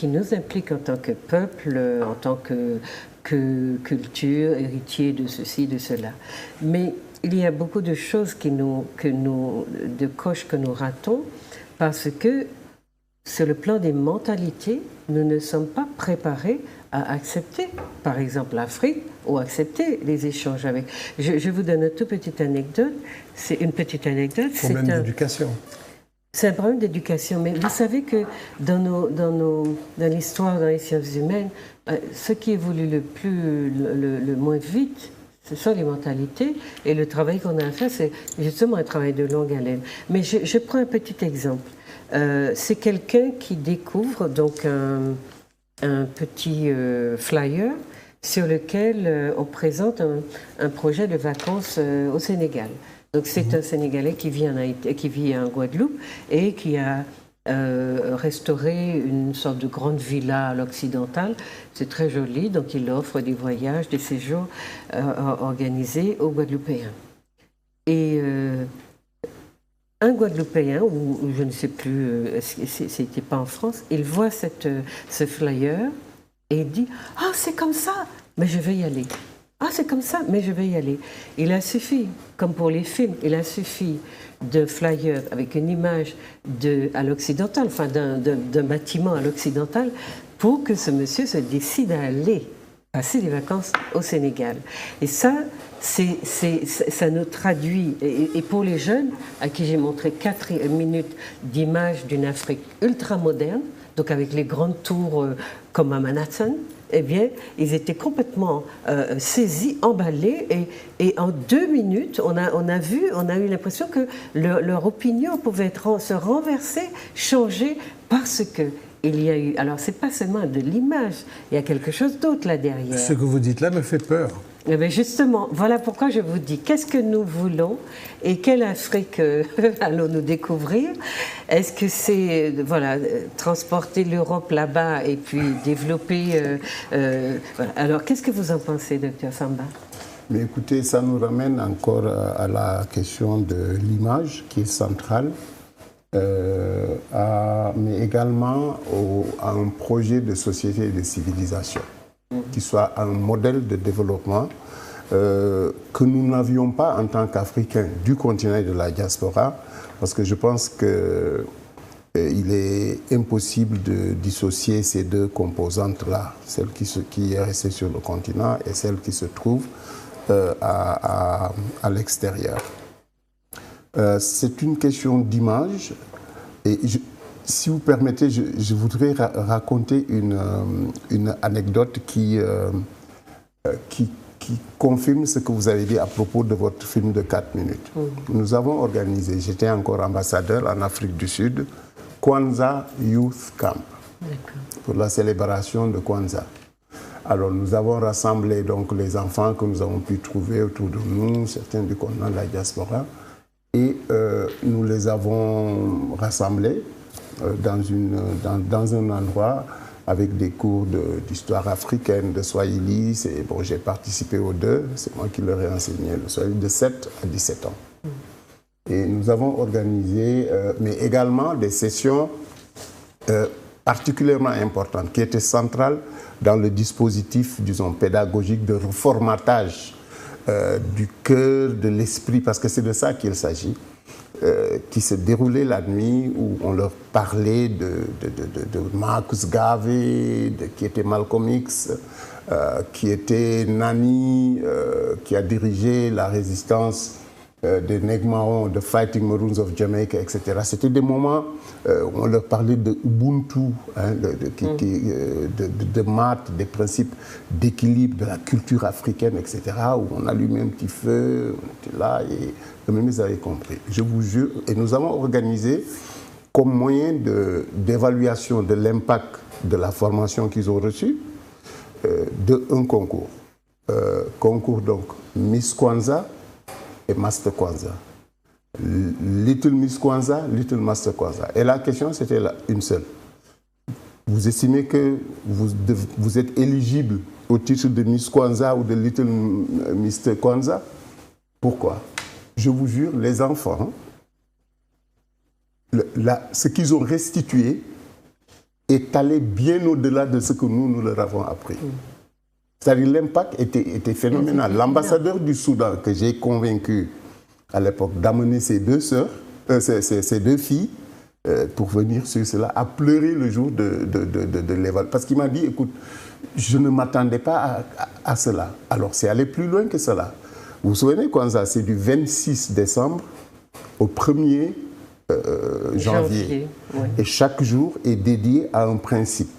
nous impliquent en tant que peuple, en tant que culture, héritier de ceci, de cela. Mais il y a beaucoup de choses de coches que nous ratons parce que sur le plan des mentalités, nous ne sommes pas préparés à accepter, par exemple, l'Afrique ou accepter les échanges avec. Je vous donne une toute petite anecdote. C'est une petite anecdote. Problème d'éducation. C'est un problème d'éducation, mais vous savez que dans l'histoire, dans les sciences humaines, ce qui évolue le moins vite, ce sont les mentalités, et le travail qu'on a à faire, c'est justement un travail de longue haleine. Mais je prends un petit exemple. C'est quelqu'un qui découvre donc un petit flyer sur lequel on présente un projet de vacances au Sénégal. Donc c'est un Sénégalais qui vit en Guadeloupe et qui a restauré une sorte de grande villa à l'occidental. C'est très joli, donc il offre des voyages, des séjours organisés aux Guadeloupéens. Et un Guadeloupéen, ou je ne sais plus, c'était pas en France, il voit ce flyer et il dit « Ah, c'est comme ça, mais je vais y aller. Ah, c'est comme ça, mais je vais y aller. » Il a suffi, comme pour les films, il a suffi d'un flyer avec une image à l'occidental, enfin d'un bâtiment à l'occidental, pour que ce monsieur se décide à aller passer des vacances au Sénégal. Et ça nous traduit, et pour les jeunes, à qui j'ai montré 4 minutes d'images d'une Afrique ultra-moderne, donc avec les grandes tours comme à Manhattan, eh bien, ils étaient complètement saisis, emballés, et en 2 minutes, on a eu l'impression que leur opinion pouvait se renverser, changer, parce que il y a eu... Alors, c'est pas seulement de l'image, il y a quelque chose d'autre là derrière. Ce que vous dites là me fait peur. Eh bien justement, voilà pourquoi je vous dis, qu'est-ce que nous voulons et quelle Afrique allons-nous découvrir? Est-ce que c'est transporter l'Europe là-bas et puis développer... voilà. Alors, qu'est-ce que vous en pensez, Dr Samba? Mais écoutez, ça nous ramène encore à la question de l'image qui est centrale, mais également à un projet de société et de civilisation qui soit un modèle de développement que nous n'avions pas en tant qu'Africains du continent et de la diaspora, parce que je pense qu'il est impossible de dissocier ces deux composantes-là, celle qui est restée sur le continent et celle qui se trouve à l'extérieur. C'est une question d'image, et si vous permettez, je voudrais raconter une anecdote qui confirme ce que vous avez dit à propos de votre film de 4 minutes. Nous avons organisé, j'étais encore ambassadeur en Afrique du Sud, Kwanzaa Youth Camp, pour la célébration de Kwanzaa. Alors nous avons rassemblé donc les enfants que nous avons pu trouver autour de nous, certains du continent de la diaspora, et nous les avons rassemblés dans un endroit avec des cours d'histoire africaine, de Swahili. Bon, j'ai participé aux 2, c'est moi qui leur ai enseigné le Swahili de 7 à 17 ans. Et nous avons organisé, mais également des sessions particulièrement importantes, qui étaient centrales dans le dispositif, disons, pédagogique de reformatage du cœur, de l'esprit, parce que c'est de ça qu'il s'agit, qui se déroulait la nuit, où on leur parlait de Marcus Garvey, qui était Malcolm X, qui était Nani, qui a dirigé la résistance des Nègres de Fighting Maroons of Jamaica, etc. C'était des moments où on leur parlait de Ubuntu, hein, de maths, des principes d'équilibre, de la culture africaine, etc. Où on allumait un petit feu, on était là et eux-mêmes ils avaient compris. Je vous jure, et nous avons organisé comme moyen d'évaluation de l'impact de la formation qu'ils ont reçue, un concours. Concours donc Miss Kwanzaa et Master Kwanzaa. Little Miss Kwanzaa, Little Master Kwanzaa. Et la question, c'était une seule. Vous estimez que vous êtes éligible au titre de Miss Kwanzaa ou de Little Mr. Kwanzaa? Pourquoi? Je vous jure, les enfants, ce qu'ils ont restitué est allé bien au-delà de ce que nous leur avons appris. C'est-à-dire l'impact était phénoménal. L'ambassadeur du Soudan, que j'ai convaincu à l'époque d'amener ses deux sœurs, ses deux filles, pour venir sur cela, a pleuré le jour de l'évaluation. Parce qu'il m'a dit, écoute, je ne m'attendais pas à cela. Alors c'est allé plus loin que cela. Vous vous souvenez, Kwanzaa, c'est du 26 décembre au 1er janvier. Oui. Et chaque jour est dédié à un principe.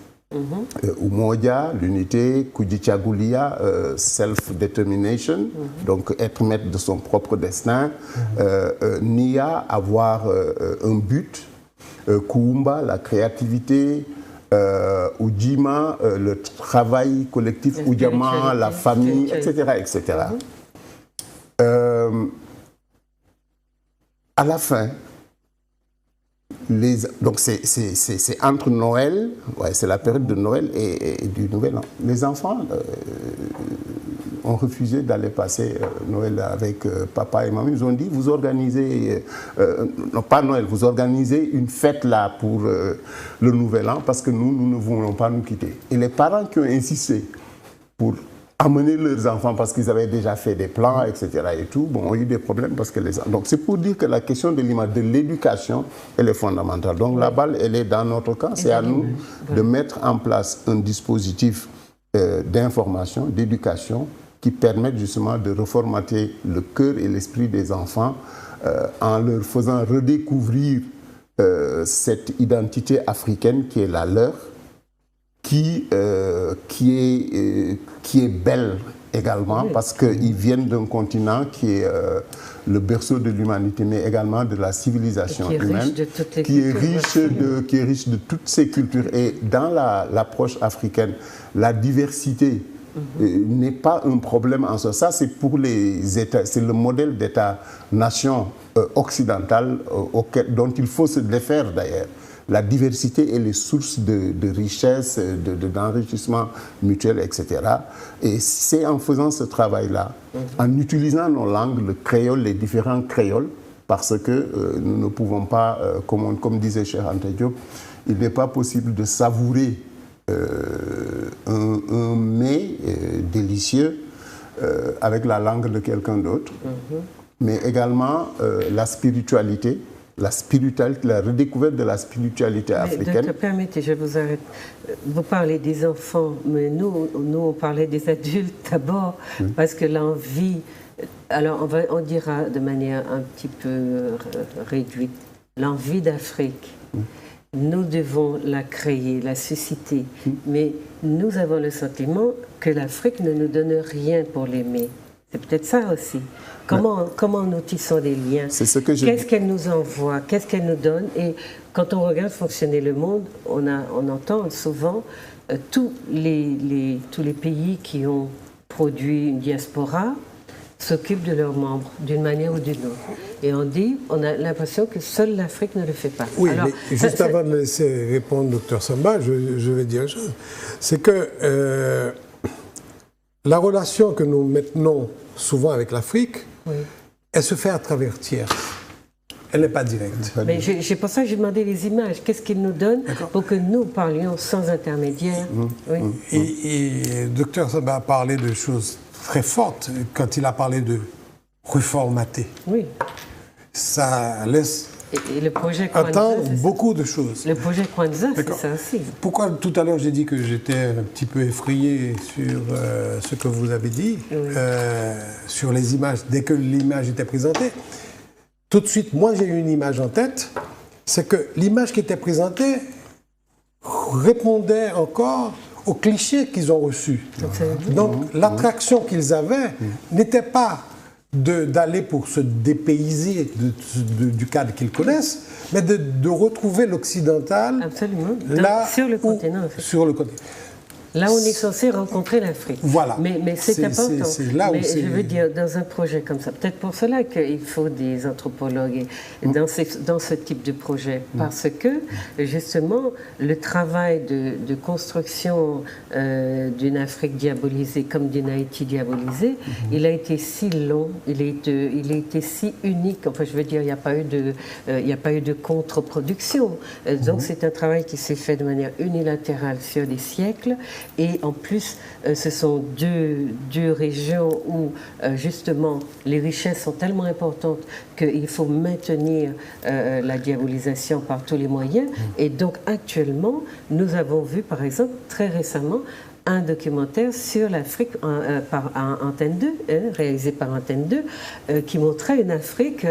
Umoja, l'unité, Kujichagulia, self-determination, donc être maître de son propre destin, Nia, avoir un but, Kuumba, la créativité, Ujima, le travail collectif, Ujama, la famille, etc. etc. À la fin, donc c'est entre Noël, ouais, c'est la période de Noël et du Nouvel An. Les enfants ont refusé d'aller passer Noël avec papa et maman. Ils ont dit, vous organisez, non pas Noël, vous organisez une fête là pour le Nouvel An parce que nous ne voulons pas nous quitter. Et les parents qui ont insisté pour amener leurs enfants parce qu'ils avaient déjà fait des plans, etc. et tout, bon, ont eu des problèmes parce que donc c'est pour dire que la question de l'image, de l'éducation, elle est fondamentale. Donc la balle, elle est dans notre camp. C'est à nous de mettre en place un dispositif d'information, d'éducation, qui permette justement de reformater le cœur et l'esprit des enfants en leur faisant redécouvrir cette identité africaine qui est la leur, qui est belle également, parce qu'ils viennent d'un continent qui est le berceau de l'humanité, mais également de la civilisation humaine, qui est riche de toutes ces cultures. Et dans l'approche africaine, la diversité n'est pas un problème en soi. Ça, c'est pour les États, c'est le modèle d'État-nation occidental dont il faut se défaire d'ailleurs. La diversité est les sources de richesse, d'enrichissement mutuel, etc. Et c'est en faisant ce travail-là, en utilisant nos langues, le créole, les différents créoles, parce que nous ne pouvons pas, comme disait Cheikh Anta Diop, il n'est pas possible de savourer un mets délicieux avec la langue de quelqu'un d'autre, mais également la spiritualité. La redécouverte de la spiritualité africaine. Docteur, permettez, je vous arrête. Vous parlez des enfants, mais nous on parlait des adultes d'abord, parce que l'envie, alors on dira de manière un petit peu réduite, l'envie d'Afrique, nous devons la créer, la susciter, mais nous avons le sentiment que l'Afrique ne nous donne rien pour l'aimer. C'est peut-être ça aussi. Comment nous tissons des liens? Qu'est-ce qu'elle nous envoie? Qu'est-ce qu'elle nous donne? Et quand on regarde fonctionner le monde, on entend souvent tous les pays qui ont produit une diaspora s'occupent de leurs membres d'une manière ou d'une autre. Et on a l'impression que seule l'Afrique ne le fait pas. Oui, alors, mais juste avant de laisser répondre Dr Samba, je vais dire une chose. C'est que la relation que nous maintenons souvent avec l'Afrique, elle se fait à travers tiers. Elle n'est pas directe. Mais c'est pour ça que j'ai demandé les images. Qu'est-ce qu'ils nous donnent pour que nous parlions sans intermédiaire? Et Dr Samba a parlé de choses très fortes quand il a parlé de reformater. Oui. ça laisse Et le projet Kwanza, attendre beaucoup de choses. Le projet Kwanza, c'est ça aussi. Pourquoi tout à l'heure j'ai dit que j'étais un petit peu effrayé sur ce que vous avez dit, sur les images, dès que l'image était présentée, tout de suite, moi j'ai eu une image en tête, c'est que l'image qui était présentée répondait encore aux clichés qu'ils ont reçus. Donc l'attraction qu'ils avaient n'était pas d'aller pour se dépayser du cadre qu'ils connaissent, mais de retrouver l'occidental sur le continent. Sur le continent. Là, on est censé rencontrer l'Afrique. Voilà. Mais c'est important. C'est là où je veux dire, dans un projet comme ça, peut-être pour cela qu'il faut des anthropologues dans ce type de projet. Parce que, justement, le travail de construction d'une Afrique diabolisée comme d'une Haïti diabolisée, il a été si long, il a été si unique. Enfin, je veux dire, il n'y a pas eu de contre-production. Donc, c'est un travail qui s'est fait de manière unilatérale sur des siècles. Et en plus, ce sont deux régions où, justement, les richesses sont tellement importantes qu'il faut maintenir la diabolisation par tous les moyens. Et donc, actuellement, nous avons vu, par exemple, très récemment, un documentaire sur l'Afrique par Antenne 2, réalisé par Antenne 2, qui montrait une Afrique,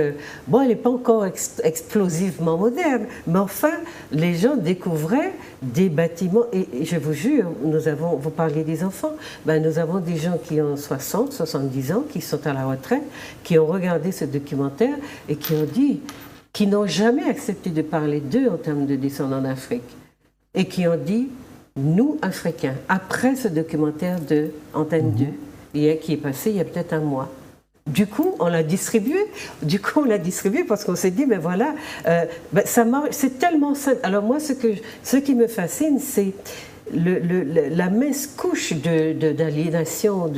bon, elle n'est pas encore explosivement moderne, mais enfin, les gens découvraient des bâtiments, et je vous jure, vous parliez des enfants, ben, nous avons des gens qui ont 60, 70 ans, qui sont à la retraite, qui ont regardé ce documentaire et qui ont dit, qui n'ont jamais accepté de parler d'eux en termes de descendants d'Afrique, et qui ont dit, nous, Africains, après ce documentaire de Antenne 2, qui est passé il y a peut-être un mois, du coup, on l'a distribué. Parce qu'on s'est dit, mais voilà, ça marche, c'est tellement simple. Alors moi, ce qui me fascine, c'est la mince couche d'aliénation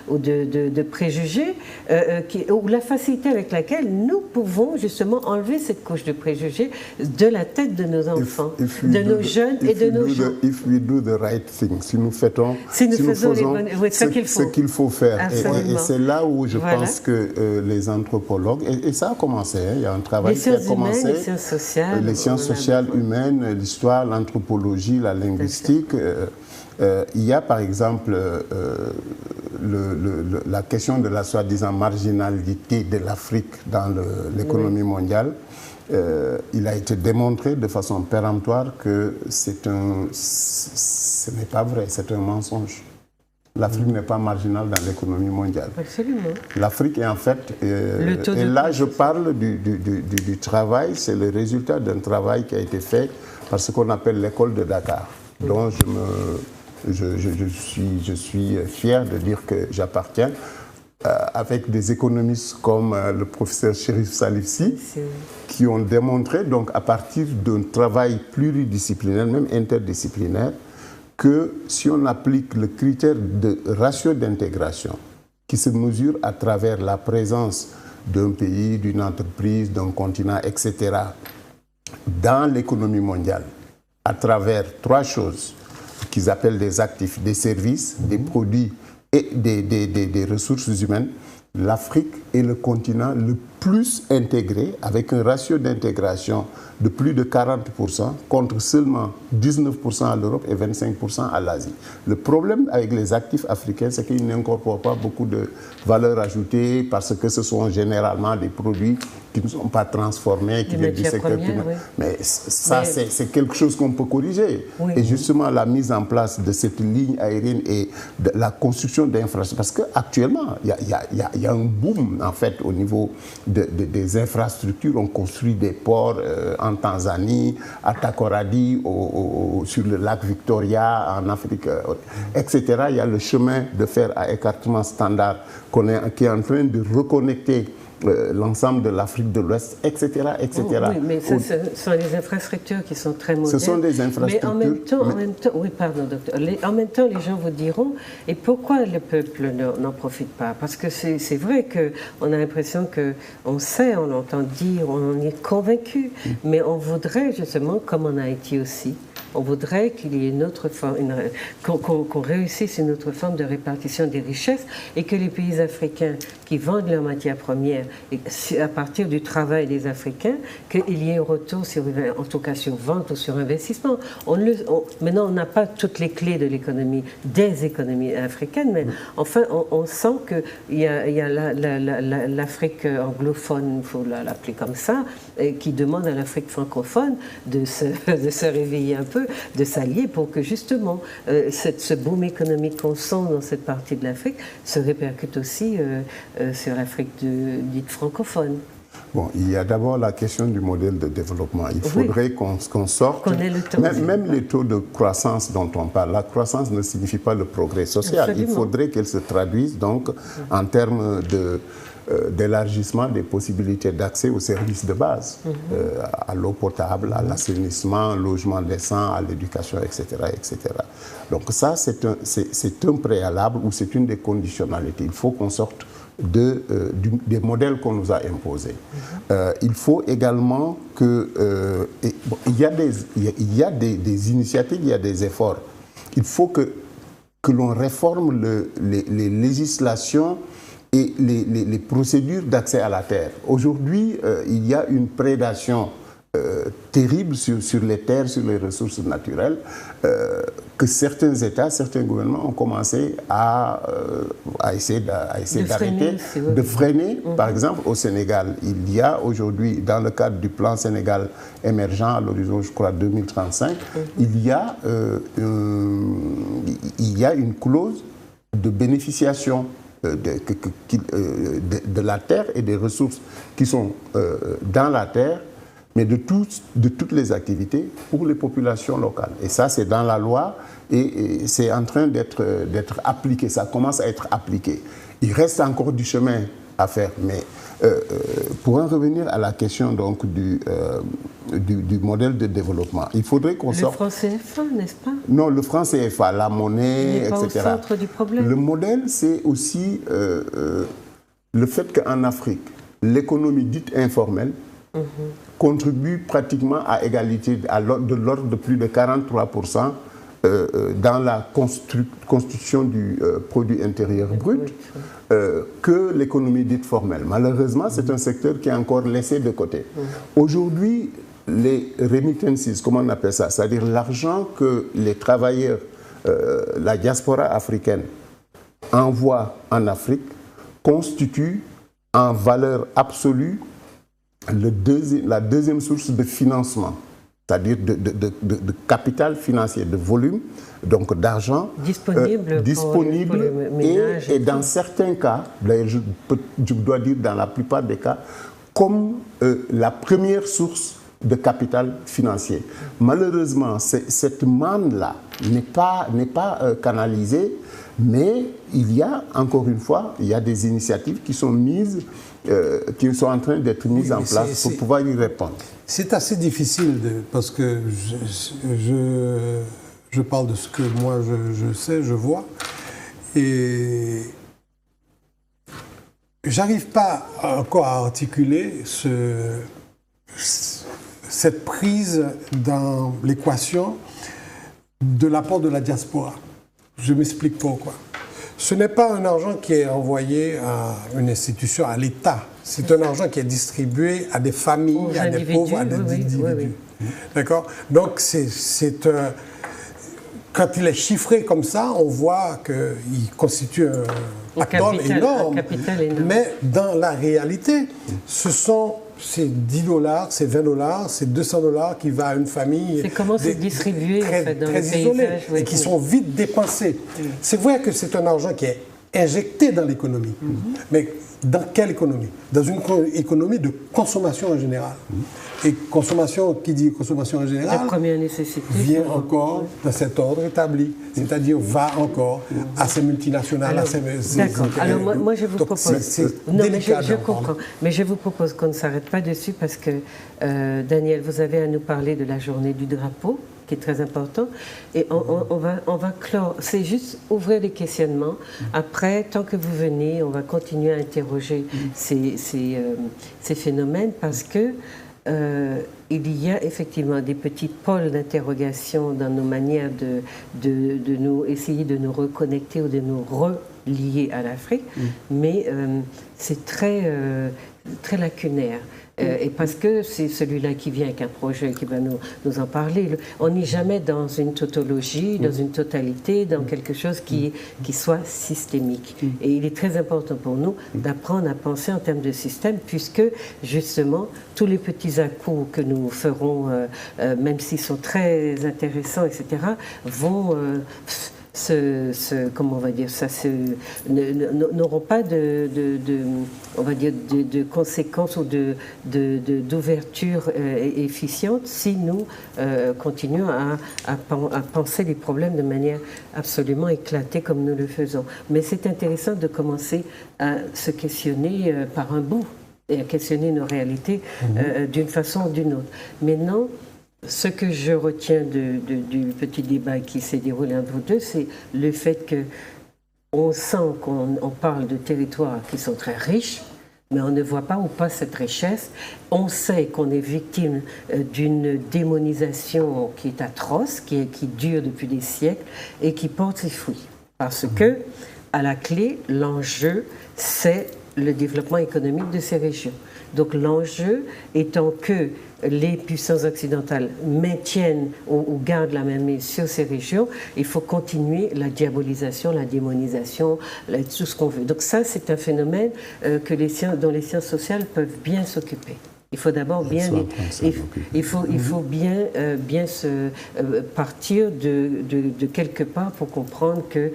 ou de préjugés, ou la facilité avec laquelle nous pouvons justement enlever cette couche de préjugés de la tête de nos enfants, de nos jeunes et de nos gens. If we do the right thing, si nous faisons ce qu'il faut faire. Et c'est là où je voilà. pense que les anthropologues, et ça a commencé, il y a un travail qui a commencé. Les sciences sociales humaines, l'histoire, l'anthropologie, la linguistique. Il y a par exemple la question de la soi-disant marginalité de l'Afrique dans l'économie mondiale. Il a été démontré de façon péremptoire que ce n'est pas vrai, c'est un mensonge. L'Afrique n'est pas marginale dans l'économie mondiale. Absolument. L'Afrique est en fait... et là, je parle du travail, c'est le résultat d'un travail qui a été fait par ce qu'on appelle l'école de Dakar, dont je suis fier de dire que j'appartiens, avec des économistes comme le professeur Chérif Salifsi, qui ont démontré, donc, à partir d'un travail pluridisciplinaire, même interdisciplinaire, que si on applique le critère de ratio d'intégration, qui se mesure à travers la présence d'un pays, d'une entreprise, d'un continent, etc., dans l'économie mondiale, à travers trois choses qu'ils appellent des actifs, des services, des produits et des ressources humaines, l'Afrique est le continent le plus intégré, avec un ratio d'intégration de plus de 40%, contre seulement 19% à l'Europe et 25% à l'Asie. Le problème avec les actifs africains, c'est qu'ils n'incorporent pas beaucoup de valeur ajoutée, parce que ce sont généralement des produits qui ne sont pas transformés, qui viennent du secteur primaire. Oui. Mais ça, c'est quelque chose qu'on peut corriger. Oui, et justement, la mise en place de cette ligne aérienne et de la construction d'infrastructures, parce qu'actuellement, il y a un boom, en fait, au niveau des infrastructures. On construit des ports en Tanzanie, à Takoradi, sur le lac Victoria, en Afrique, etc. Il y a le chemin de fer à écartement standard qui est en train de reconnecter l'ensemble de l'Afrique de l'Ouest, etc. etc. Oui, mais ça, ce sont des infrastructures qui sont très modernes. Ce sont des infrastructures. Mais en même temps, oui, pardon, docteur. En même temps, les gens vous diront, et pourquoi le peuple n'en profite pas? Parce que c'est vrai qu'on a l'impression qu'on sait, on l'entend dire, on est convaincu, mais on voudrait justement, comme en Haïti aussi, on voudrait qu'il y ait une autre forme, qu'on réussisse une autre forme de répartition des richesses et que les pays africains qui vendent leurs matières premières à partir du travail des Africains, qu'il y ait un retour sur, en tout cas sur vente ou sur investissement. Maintenant, on n'a pas toutes les clés de l'économie, des économies africaines, mais enfin, on sent qu'il y a l'Afrique anglophone, il faut l'appeler comme ça, qui demande à l'Afrique francophone de se réveiller un peu, de s'allier pour que justement ce boom économique qu'on sent dans cette partie de l'Afrique se répercute aussi sur l'Afrique dite francophone. Bon, il y a d'abord la question du modèle de développement. Il faudrait qu'on sorte, même les taux de croissance dont on parle, la croissance ne signifie pas le progrès social. Absolument. Il faudrait qu'elle se traduise donc en termes d'élargissement des possibilités d'accès aux services de base, à l'eau potable, à l'assainissement, au logement décent, à l'éducation, etc., etc. Donc ça, c'est un préalable ou c'est une des conditionnalités. Il faut qu'on sorte des modèles qu'on nous a imposés. Il faut également que... il y a des initiatives, il y a des efforts. Il faut que l'on réforme les législations et les procédures d'accès à la terre. Aujourd'hui, il y a une prédation terrible sur les terres, sur les ressources naturelles, que certains États, certains gouvernements ont commencé à essayer d'arrêter, de freiner. Par exemple, au Sénégal, il y a aujourd'hui, dans le cadre du plan Sénégal émergent à l'horizon, je crois, 2035, il y a une clause de bénéficiation de la terre et des ressources qui sont dans la terre, mais de toutes les activités pour les populations locales. Et ça, c'est dans la loi et c'est en train d'être appliqué. Ça commence à être appliqué. Il reste encore du chemin à faire, mais pour en revenir à la question donc du modèle de développement, il faudrait qu'on sorte... Le franc CFA, n'est-ce pas? Non, le franc CFA, la monnaie, etc. Il n'est pas au centre du problème. Le modèle, c'est aussi le fait qu'en Afrique, l'économie dite informelle contribue pratiquement à égalité, de l'ordre de plus de 43% dans la constitution du produit intérieur brut, que l'économie dite formelle. Malheureusement, c'est un secteur qui est encore laissé de côté. Aujourd'hui, les remittances, comment on appelle ça, c'est-à-dire l'argent que les travailleurs, la diaspora africaine, envoient en Afrique, constitue en valeur absolue la deuxième source de financement, c'est-à-dire de capital financier, de volume, donc d'argent disponible pour les ménages et dans certains cas, je dois dire dans la plupart des cas, comme la première source de capital financier. Malheureusement, cette manne-là n'est pas canalisée, mais il y a, encore une fois, il y a des initiatives qui sont qui sont en train d'être mises en place pour pouvoir y répondre. C'est assez difficile parce que je parle de ce que moi je sais, je vois, et j'arrive pas encore à articuler cette prise dans l'équation de l'apport de la diaspora. Je m'explique pourquoi. Ce n'est pas un argent qui est envoyé à une institution, à l'État. C'est un argent qui est distribué à des familles, à des pauvres, à des individus. Oui. D'accord? Donc, quand il est chiffré comme ça, on voit qu'il constitue un capital énorme. Mais dans la réalité, ce sont ces $10, ces $20, ces $200 qui va à une famille. C'est comment c'est distribué très dans le isolée et qui sont vite dépensés. C'est vrai que c'est un argent qui est injecté dans l'économie. Mais dans quelle économie? Dans une économie de consommation en général. Et consommation, qui dit consommation en général, la première nécessité vient encore dans cet ordre établi, c'est-à-dire va encore à ces multinationales, à ces... D'accord. Alors moi je vous propose... Non, mais je comprends. Mais je vous propose qu'on ne s'arrête pas dessus parce que, Daniel, vous avez à nous parler de la journée du drapeau, qui est très important. Et on va clore. C'est juste ouvrir les questionnements. Après, tant que vous venez, on va continuer à interroger ces phénomènes parce que il y a effectivement des petits pôles d'interrogation dans nos manières de nous essayer de nous reconnecter ou de nous relier à l'Afrique, mais c'est très lacunaire. Et parce que c'est celui-là qui vient avec un projet qui va nous en parler. On n'est jamais dans une tautologie, dans une totalité, dans quelque chose qui soit systémique. Et il est très important pour nous d'apprendre à penser en termes de système, puisque justement, tous les petits à-coups que nous ferons, même s'ils sont très intéressants, etc., vont... comment on va dire ça, n'auront pas on va dire de conséquences ou d'ouverture efficiente si nous continuons à penser les problèmes de manière absolument éclatée comme nous le faisons. Mais c'est intéressant de commencer à se questionner par un bout et à questionner nos réalités d'une façon ou d'une autre. Maintenant, ce que je retiens du petit débat qui s'est déroulé entre vous deux, c'est le fait qu'on sent qu'on parle de territoires qui sont très riches, mais on ne voit pas ou pas cette richesse. On sait qu'on est victime d'une démonisation qui est atroce, qui dure depuis des siècles et qui porte ses fruits. Parce que, à la clé, l'enjeu, c'est le développement économique de ces régions. Donc l'enjeu étant que les puissances occidentales maintiennent ou gardent la main mise sur ces régions, il faut continuer la diabolisation, la démonisation, tout ce qu'on veut. Donc ça, c'est un phénomène dont les sciences sociales peuvent bien s'occuper. Il faut d'abord bien, il faut bien se partir de quelque part pour comprendre que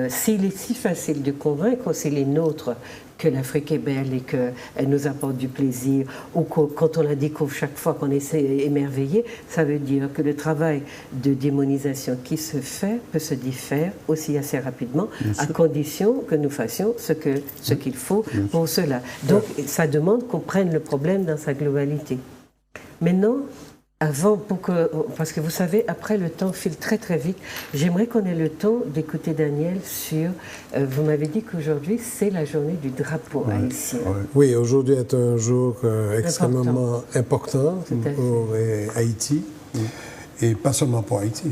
s'il est si facile de convaincre aussi les nôtres que l'Afrique est belle et qu'elle nous apporte du plaisir, ou quand on la découvre chaque fois qu'on est émerveillé, ça veut dire que le travail de démonisation qui se fait peut se défaire aussi assez rapidement, à condition que nous fassions ce qu'il faut pour cela. Donc, ça demande qu'on prenne le problème dans sa globalité. Maintenant, parce que vous savez, après le temps file très très vite, j'aimerais qu'on ait le temps d'écouter Daniel sur, vous m'avez dit qu'aujourd'hui c'est la journée du drapeau haïtien. Oui, aujourd'hui est un jour extrêmement important pour Haïti, et pas seulement pour Haïti,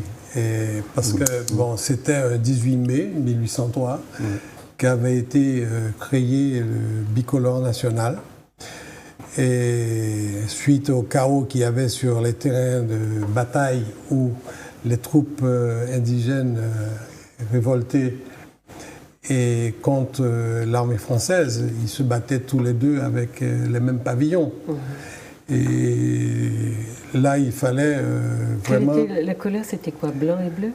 parce que c'était un 18 mai 1803 qu'avait été créé le bicolore national. Et suite au chaos qu'il y avait sur les terrains de bataille où les troupes indigènes révoltaient et contre l'armée française, ils se battaient tous les deux avec les mêmes pavillons. Et là, il fallait vraiment... La couleur, c'était quoi? Blanc et bleu?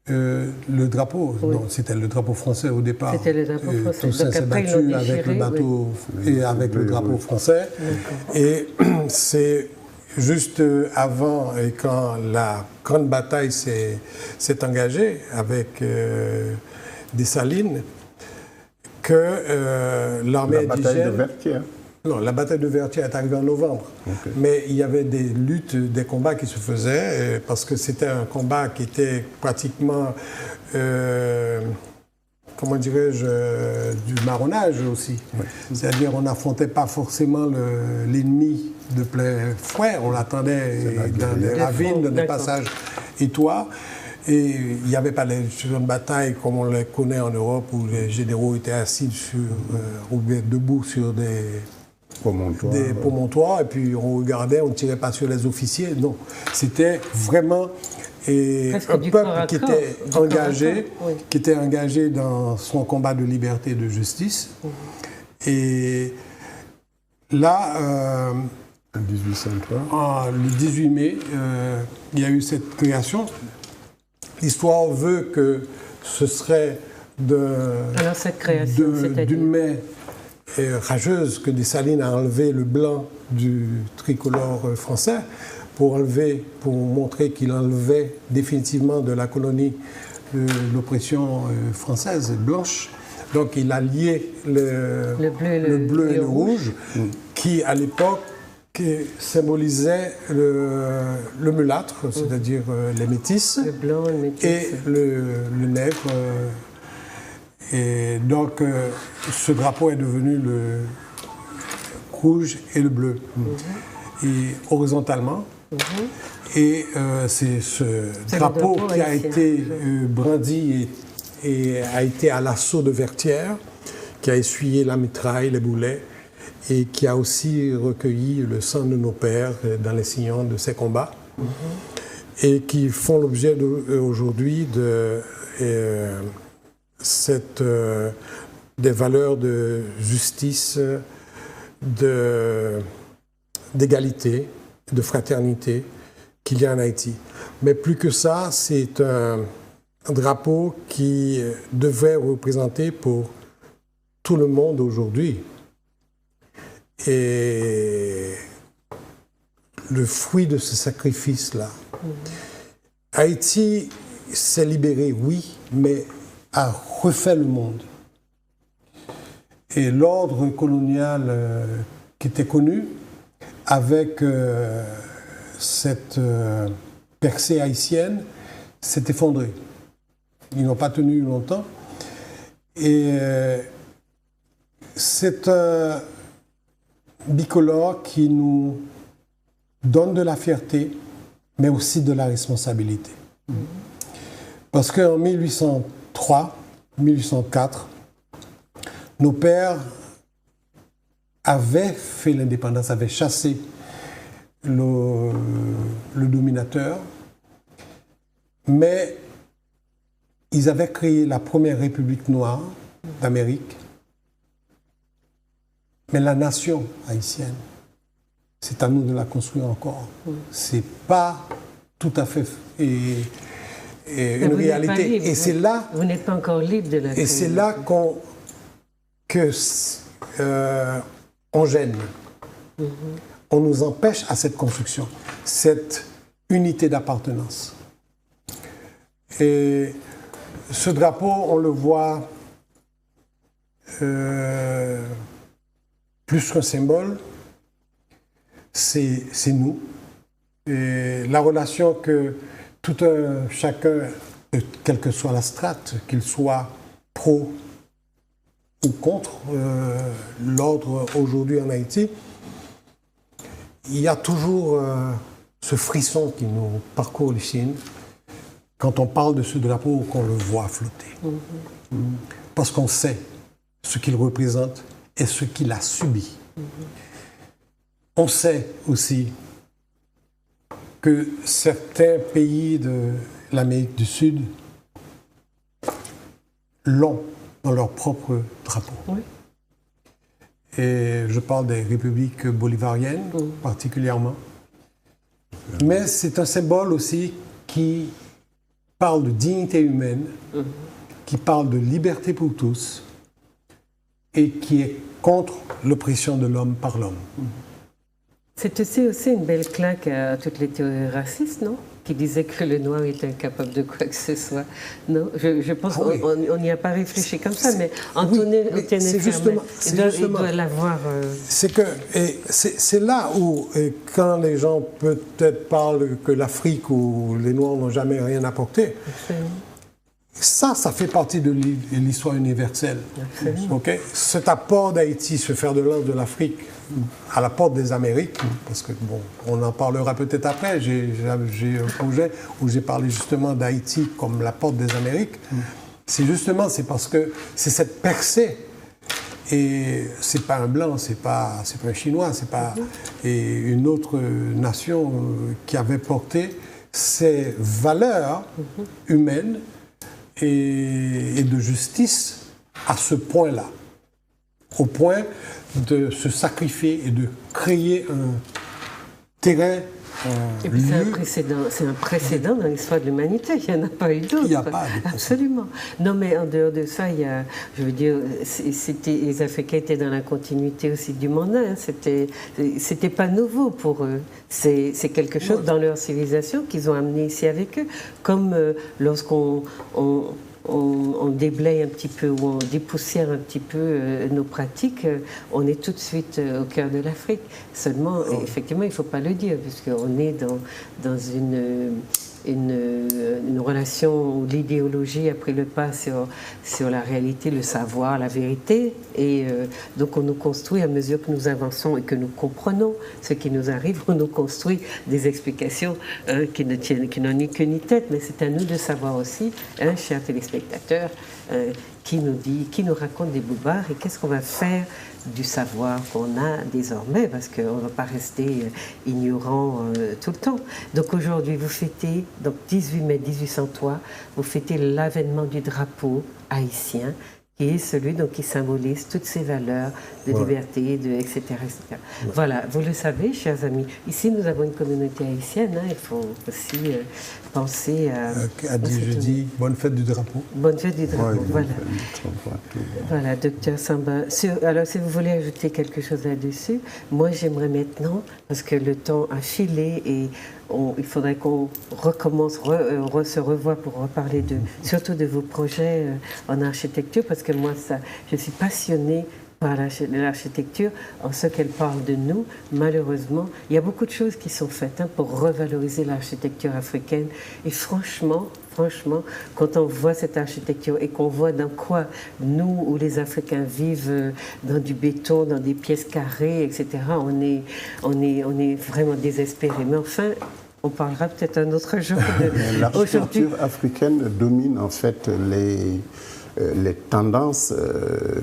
Le drapeau, non, c'était le drapeau français au départ. C'était le drapeau français. Tout ça s'est battu avec le bateau et avec le drapeau français. Et c'est juste avant, et quand la grande bataille s'est engagée avec Dessalines, que l'armée indigène... La bataille de Vertières. Non, la bataille de Vertières est arrivée en novembre. Mais il y avait des luttes, des combats qui se faisaient, parce que c'était un combat qui était pratiquement, comment dirais-je, du marronnage aussi. C'est-à-dire on n'affrontait pas forcément l'ennemi de plein fouet, on l'attendait dans des ravines, dans des passages étroits. Et il n'y avait pas les champs de bataille comme on les connaît en Europe, où les généraux étaient assis ou bien debout sur des promontoires, et puis on regardait, on ne tirait pas sur les officiers. Non, c'était vraiment un peuple qui était engagé dans son combat de liberté et de justice. Et là, en 1803, le 18 mai, il y a eu cette création. L'histoire veut que ce serait d'une main rageuse que Dessalines a enlevé le blanc du tricolore français pour montrer qu'il enlevait définitivement de la colonie l'oppression française blanche. Donc il a lié le bleu et le rouge, qui à l'époque symbolisait le mulâtre, c'est-à-dire les métis, le blanc, le métis, et le nègre. Et donc, ce drapeau est devenu le rouge et le bleu. et horizontalement. Et c'est ce drapeau qui a été brandi et a été à l'assaut de Vertières, qui a essuyé la mitraille, les boulets, et qui a aussi recueilli le sang de nos pères dans les sillons de ces combats, et qui font l'objet aujourd'hui de des valeurs de justice, d'égalité, de fraternité qu'il y a en Haïti. Mais plus que ça, c'est un drapeau qui devrait représenter pour tout le monde aujourd'hui. Et le fruit de ce sacrifice-là. Haïti s'est libéré, oui, mais a refait le monde. Et l'ordre colonial qui était connu, avec cette percée haïtienne, s'est effondré. Ils n'ont pas tenu longtemps. Et c'est un bicolore qui nous donne de la fierté, mais aussi de la responsabilité. Parce qu'en 1803, 1804, nos pères avaient fait l'indépendance, avaient chassé le dominateur, mais ils avaient créé la première république noire d'Amérique. Mais la nation haïtienne, c'est à nous de la construire encore. C'est pas tout à fait une réalité. Et c'est là. Vous n'êtes pas encore libre de la. Et c'est là on gêne. On nous empêche à cette construction, cette unité d'appartenance. Et ce drapeau, on le voit plus qu'un symbole, c'est nous. Et la relation que tout un chacun, quelle que soit la strate, qu'il soit pro ou contre l'ordre aujourd'hui en Haïti, il y a toujours ce frisson qui nous parcourt les chines quand on parle de ce drapeau ou qu'on le voit flotter. Parce qu'on sait ce qu'il représente et ce qu'il a subi. On sait aussi que certains pays de l'Amérique du Sud l'ont dans leur propre drapeau. Oui. Et je parle des républiques bolivariennes particulièrement. Mais c'est un symbole aussi qui parle de dignité humaine, qui parle de liberté pour tous et qui est contre l'oppression de l'homme par l'homme. C'est aussi une belle claque à toutes les théories racistes, non? Qui disaient que le noir était incapable de quoi que ce soit. Non, je pense qu'on n'y a pas réfléchi comme ça, mais Antoine il doit l'avoir. C'est là où, quand les gens peut-être parlent que l'Afrique ou les Noirs n'ont jamais rien apporté, ça fait partie de l'histoire universelle. Okay? Cet apport d'Haïti, ce fer de lance de l'Afrique à la porte des Amériques, parce que, bon, on en parlera peut-être après, j'ai un projet où j'ai parlé justement d'Haïti comme la porte des Amériques. C'est parce que c'est cette percée, et c'est pas un Blanc, c'est pas un Chinois, c'est pas une autre nation qui avait porté ces valeurs humaines et de justice à ce point-là, au point de se sacrifier et de créer un terrain. Et puis c'est un précédent dans l'histoire de l'humanité, il n'y en a pas eu d'autre. Il n'y a pas. Absolument. Non, mais en dehors de ça, je veux dire, les Africains étaient dans la continuité aussi du monde. Hein. C'était pas nouveau pour eux. C'est quelque chose dans leur civilisation qu'ils ont amené ici avec eux. Comme lorsqu'on déblaye un petit peu ou on dépoussière un petit peu nos pratiques, on est tout de suite au cœur de l'Afrique. Seulement, effectivement, il ne faut pas le dire, puisqu'on est dans une une relation où l'idéologie a pris le pas sur la réalité, le savoir, la vérité. Et donc on nous construit à mesure que nous avançons et que nous comprenons ce qui nous arrive, on nous construit des explications qui n'ont ni queue ni tête. Mais c'est à nous de savoir aussi, chers téléspectateurs, qui nous raconte des bobards et qu'est-ce qu'on va faire du savoir qu'on a désormais, parce qu'on ne va pas rester ignorant tout le temps. Donc aujourd'hui, vous fêtez, donc 18 mai 1803, vous fêtez l'avènement du drapeau haïtien, qui est celui donc, qui symbolise toutes ces valeurs de liberté, etc. etc. Voilà, vous le savez, chers amis, ici nous avons une communauté haïtienne, il faut aussi penser à... je dis bonne fête du drapeau. Bonne fête du drapeau, voilà. Voilà, docteur Samba. Alors, si vous voulez ajouter quelque chose là-dessus, moi j'aimerais maintenant, parce que le temps a filé et il faudrait qu'on recommence, se revoie pour reparler surtout de vos projets en architecture, parce que moi, je suis passionnée par l'architecture, en ce qu'elle parle de nous. Malheureusement, il y a beaucoup de choses qui sont faites pour revaloriser l'architecture africaine. Et franchement, quand on voit cette architecture et qu'on voit dans quoi nous, ou les Africains, vivent dans du béton, dans des pièces carrées, etc., on est vraiment désespérés. Mais enfin, on parlera peut-être un autre jour. L'architecture africaine domine en fait les tendances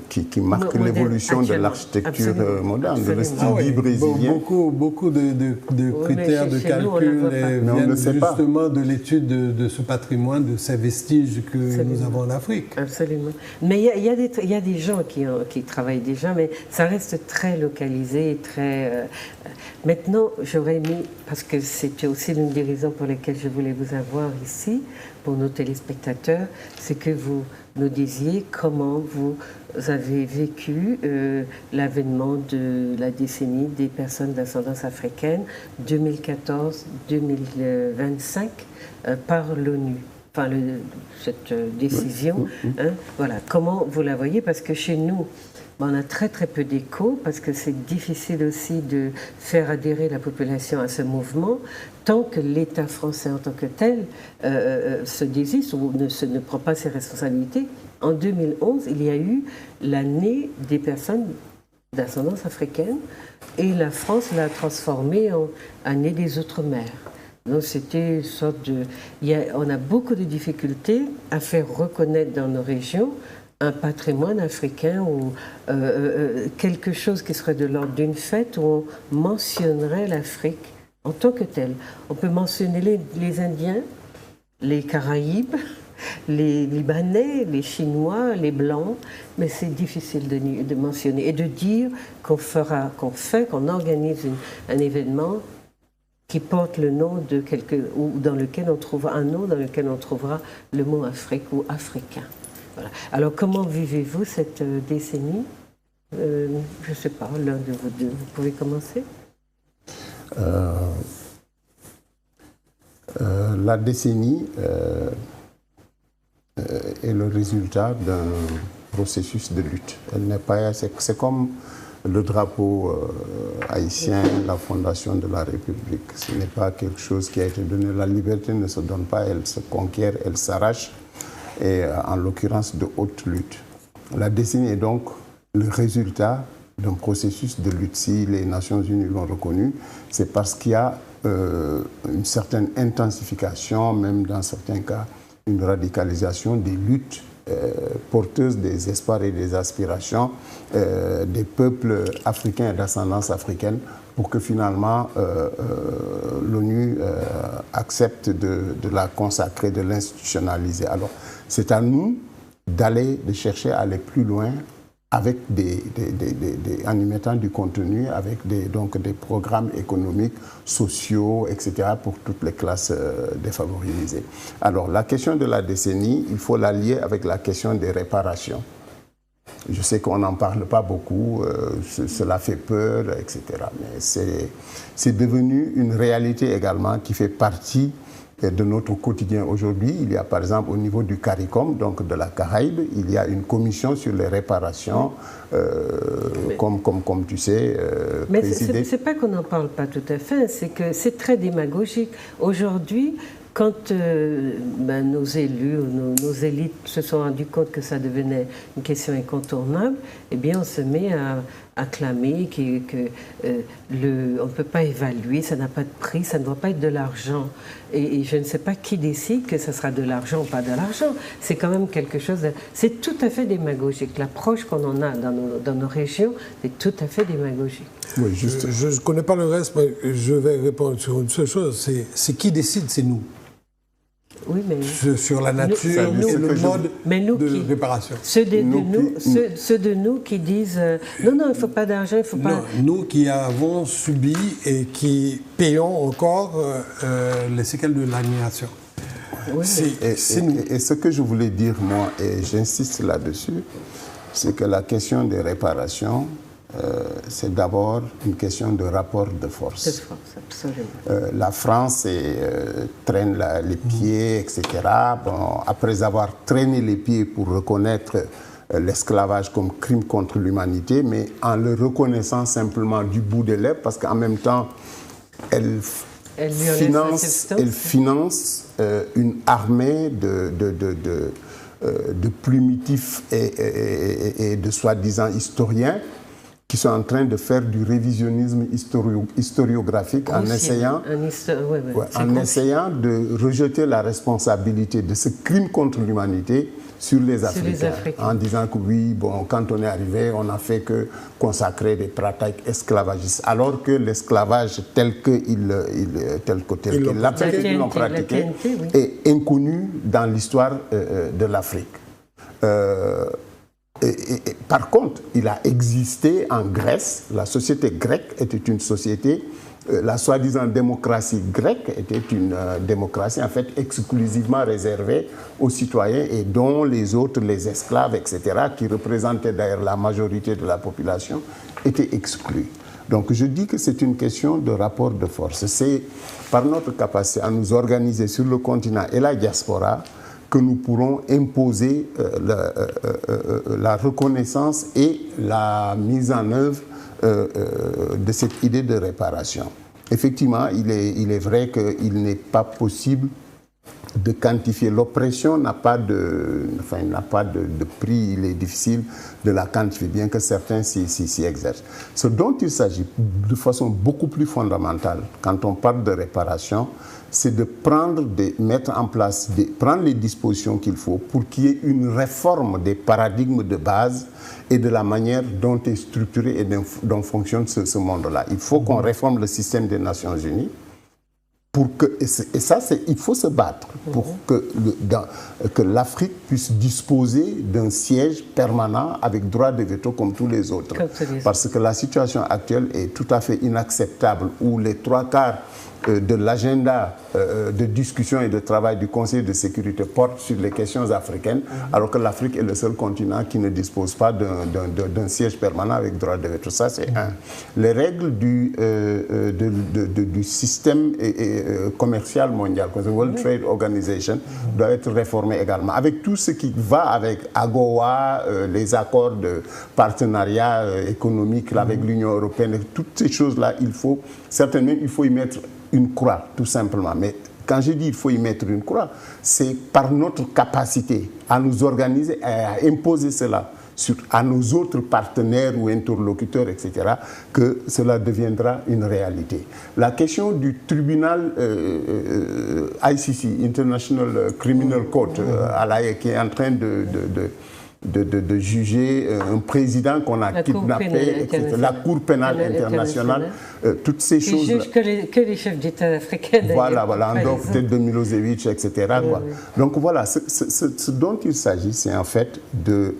qui marquent l'évolution de l'architecture moderne, de le style brésilien. Beaucoup de critères de calcul viennent justement de l'étude de ce patrimoine, de ces vestiges que nous avons en Afrique. Absolument. Mais il y a des gens qui travaillent déjà, mais ça reste très localisé, très... Maintenant, j'aurais aimé, parce que c'était aussi l'une des raisons pour lesquelles je voulais vous avoir ici, pour nos téléspectateurs, c'est que vous nous disiez comment vous avez vécu l'avènement de la décennie des personnes d'ascendance africaine 2014-2025 par l'ONU. Enfin, cette décision, voilà. Comment vous la voyez? Parce que chez nous, on a très peu d'écho, parce que c'est difficile aussi de faire adhérer la population à ce mouvement, tant que l'État français en tant que tel se désiste ou ne prend pas ses responsabilités. En 2011, il y a eu l'année des personnes d'ascendance africaine, et la France l'a transformée en année des Outre-mer. Donc c'était une sorte de... on a beaucoup de difficultés à faire reconnaître dans nos régions un patrimoine africain ou quelque chose qui serait de l'ordre d'une fête où on mentionnerait l'Afrique en tant que telle. On peut mentionner les Indiens, les Caraïbes, les Libanais, les Chinois, les Blancs, mais c'est difficile de mentionner et de dire qu'on organise un événement qui porte le nom de ou dans lequel on trouvera un nom dans lequel on trouvera le mot Afrique ou africain. Voilà. Alors, comment vivez-vous cette décennie? Je ne sais pas, l'un de vous deux, vous pouvez commencer? La décennie est le résultat d'un processus de lutte. C'est comme le drapeau haïtien, la fondation de la République. Ce n'est pas quelque chose qui a été donné. La liberté ne se donne pas, elle se conquiert, elle s'arrache. Et en l'occurrence de haute lutte. La décennie est donc le résultat d'un processus de lutte. Si les Nations Unies l'ont reconnu, c'est parce qu'il y a une certaine intensification, même dans certains cas, une radicalisation des luttes porteuses des espoirs et des aspirations des peuples africains et d'ascendance africaine, pour que finalement l'ONU accepte de la consacrer, de l'institutionnaliser. Alors, c'est à nous de chercher à aller plus loin avec en y mettant du contenu, avec des programmes économiques, sociaux, etc., pour toutes les classes défavorisées. Alors, la question de la décennie, il faut la lier avec la question des réparations. Je sais qu'on n'en parle pas beaucoup, cela fait peur, etc. Mais c'est devenu une réalité également qui fait partie de notre quotidien aujourd'hui. Il y a par exemple au niveau du CARICOM, donc de la Caraïbe, il y a une commission sur les réparations, comme tu sais, mais c'est pas qu'on n'en parle pas tout à fait, c'est que c'est très démagogique. Aujourd'hui, quand nos élus ou nos élites se sont rendus compte que ça devenait une question incontournable, eh bien, on se met à clamer qu'on ne peut pas évaluer, ça n'a pas de prix, ça ne doit pas être de l'argent. Et je ne sais pas qui décide que ce sera de l'argent ou pas de l'argent. C'est quand même quelque chose c'est tout à fait démagogique. L'approche qu'on en a dans nos régions est tout à fait démagogique. Oui, je ne connais pas le reste, mais je vais répondre sur une seule chose. C'est qui décide, c'est nous. Oui, mais sur la nature et le mode de réparation. Ceux de nous qui disent non, il ne faut pas d'argent, il ne faut pas... Non, nous qui avons subi et qui payons encore les séquelles de l'annihilation. Oui, c'est nous. Et ce que je voulais dire, moi, et j'insiste là-dessus, c'est que la question des réparations, c'est d'abord une question de rapport de force. De force, absolument. La France traîne les pieds, etc. Bon, après avoir traîné les pieds pour reconnaître l'esclavage comme crime contre l'humanité, mais en le reconnaissant simplement du bout des lèvres, parce qu'en même temps, elle finance une armée de plumitifs et de soi-disant historiens qui sont en train de faire du révisionnisme historiographique en essayant essayant de rejeter la responsabilité de ce crime contre l'humanité sur les Africains, en disant que oui, bon, quand on est arrivé, on n'a fait que consacrer des pratiques esclavagistes, alors que l'esclavage tel qu'ils l'ont pratiqué est inconnu dans l'histoire de l'Afrique. Par contre, il a existé en Grèce, la société grecque était une société, la soi-disant démocratie grecque était une démocratie en fait exclusivement réservée aux citoyens et dont les autres, les esclaves, etc., qui représentaient d'ailleurs la majorité de la population, étaient exclus. Donc je dis que c'est une question de rapport de force. C'est par notre capacité à nous organiser sur le continent et la diaspora que nous pourrons imposer la reconnaissance et la mise en œuvre de cette idée de réparation. Effectivement, il est vrai qu'il n'est pas possible de quantifier. L'oppression n'a pas de prix, il est difficile de la quantifier, bien que certains s'y exercent. Ce dont il s'agit de façon beaucoup plus fondamentale, quand on parle de réparation, c'est de mettre en place, prendre les dispositions qu'il faut pour qu'il y ait une réforme des paradigmes de base et de la manière dont est structuré et dont fonctionne ce monde-là. Il faut qu'on réforme le système des Nations Unies. Il faut se battre pour que l'Afrique puisse disposer d'un siège permanent avec droit de veto comme tous les autres. Parce que la situation actuelle est tout à fait inacceptable, où les 3/4 de l'agenda de discussion et de travail du Conseil de sécurité porte sur les questions africaines, alors que l'Afrique est le seul continent qui ne dispose pas d'un siège permanent avec droit de veto. Ça, c'est un. Les règles du système commercial mondial, le World Trade Organization, doivent être réformées également, avec tout ce qui va avec AGOA, les accords de partenariat économique avec l'Union européenne, toutes ces choses-là, il faut y mettre une croix, tout simplement. Mais quand je dis qu'il faut y mettre une croix, c'est par notre capacité à nous organiser et à imposer cela à nos autres partenaires ou interlocuteurs, etc., que cela deviendra une réalité. La question du tribunal ICC, International Criminal Court, à La Haye, qui est en train de juger un président qu'on a kidnappé, la Cour pénale internationale, toutes ces choses. Qui juge que les chefs d'État africains. Voilà, Androv, peut-être de Milosevic, etc. Oui. Donc voilà, ce dont il s'agit, c'est en fait de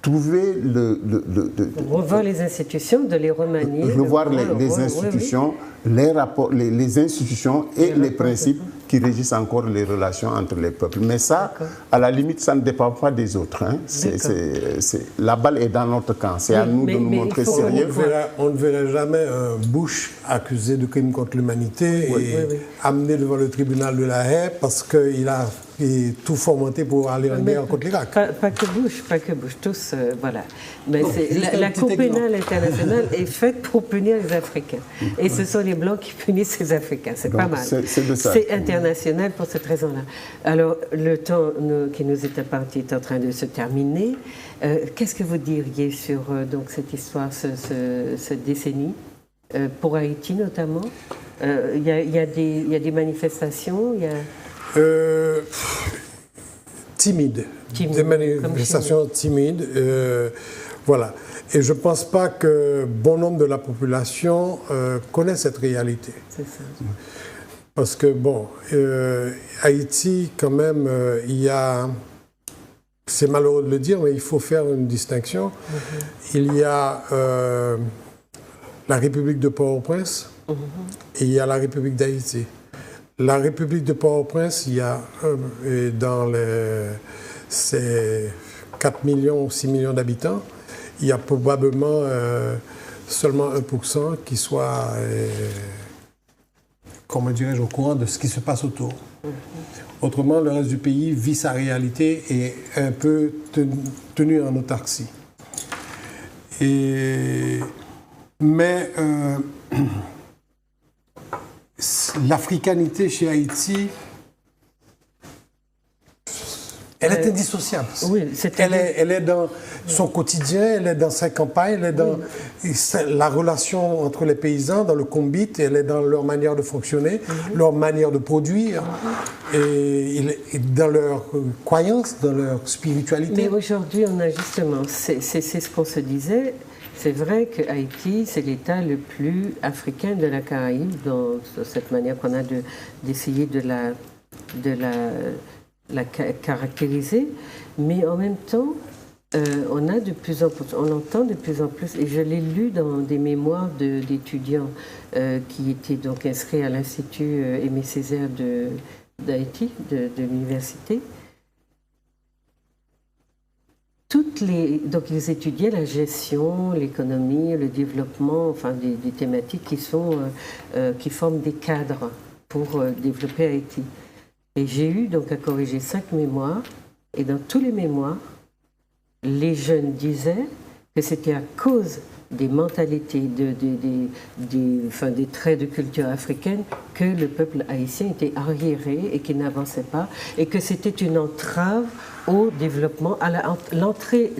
trouver revoir les institutions, de les remanier. Revoir les institutions, les rapports, les institutions et les principes qui régissent encore les relations entre les peuples. Mais ça, à la limite, ça ne dépend pas des autres. Hein. La balle est dans notre camp. C'est à nous de nous montrer sérieux. On ne verrait jamais Bush accusé de crimes contre l'humanité et amené devant le tribunal de La Haye parce qu'il a et tout fomenté pour aller en guerre contre l'Irak. Pas que Bush, tous, voilà. Mais Non, la Cour pénale internationale est faite pour punir les Africains. Et ce sont les Blancs qui punissent les Africains. C'est pas mal. C'est international pour cette raison-là. Alors, le temps qui nous est imparti est en train de se terminer. Qu'est-ce que vous diriez sur donc, cette histoire, cette décennie, pour Haïti notamment? Il y a des manifestations, Timides. Des manifestations timides. Voilà. Et je ne pense pas que bon nombre de la population connaît cette réalité. C'est ça. Parce que, bon, Haïti, quand même, il y a... C'est malheureux de le dire, mais il faut faire une distinction. Il y a la République de Port-au-Prince et il y a la République d'Haïti. La République de Port-au-Prince, il y a dans ces 4 millions ou 6 millions d'habitants, il y a probablement seulement 1% qui soit, comment dirais-je, au courant de ce qui se passe autour. Autrement, le reste du pays vit sa réalité et est un peu tenu en autarcie. Mais l'africanité chez Haïti, elle est indissociable. Oui, elle est dans son quotidien, elle est dans sa campagne, elle est dans la relation entre les paysans, dans le combit, elle est dans leur manière de fonctionner, leur manière de produire, et dans leur croyance, dans leur spiritualité. Mais aujourd'hui, on a justement, c'est ce qu'on se disait. C'est vrai que Haïti, c'est l'État le plus africain de la Caraïbe, dans cette manière qu'on a d'essayer de la caractériser, mais en même temps, on entend de plus en plus, et je l'ai lu dans des mémoires d'étudiants qui étaient donc inscrits à l'Institut Aimé Césaire d'Haïti, de l'université. Donc ils étudiaient la gestion, l'économie, le développement, enfin des thématiques qui forment des cadres pour développer Haïti. Et j'ai eu donc à corriger 5 mémoires, et dans tous les mémoires, les jeunes disaient que c'était à cause des mentalités, des traits de culture africaine que le peuple haïtien était arriéré et qu'il n'avançait pas, et que c'était une entrave au développement, à l'entrée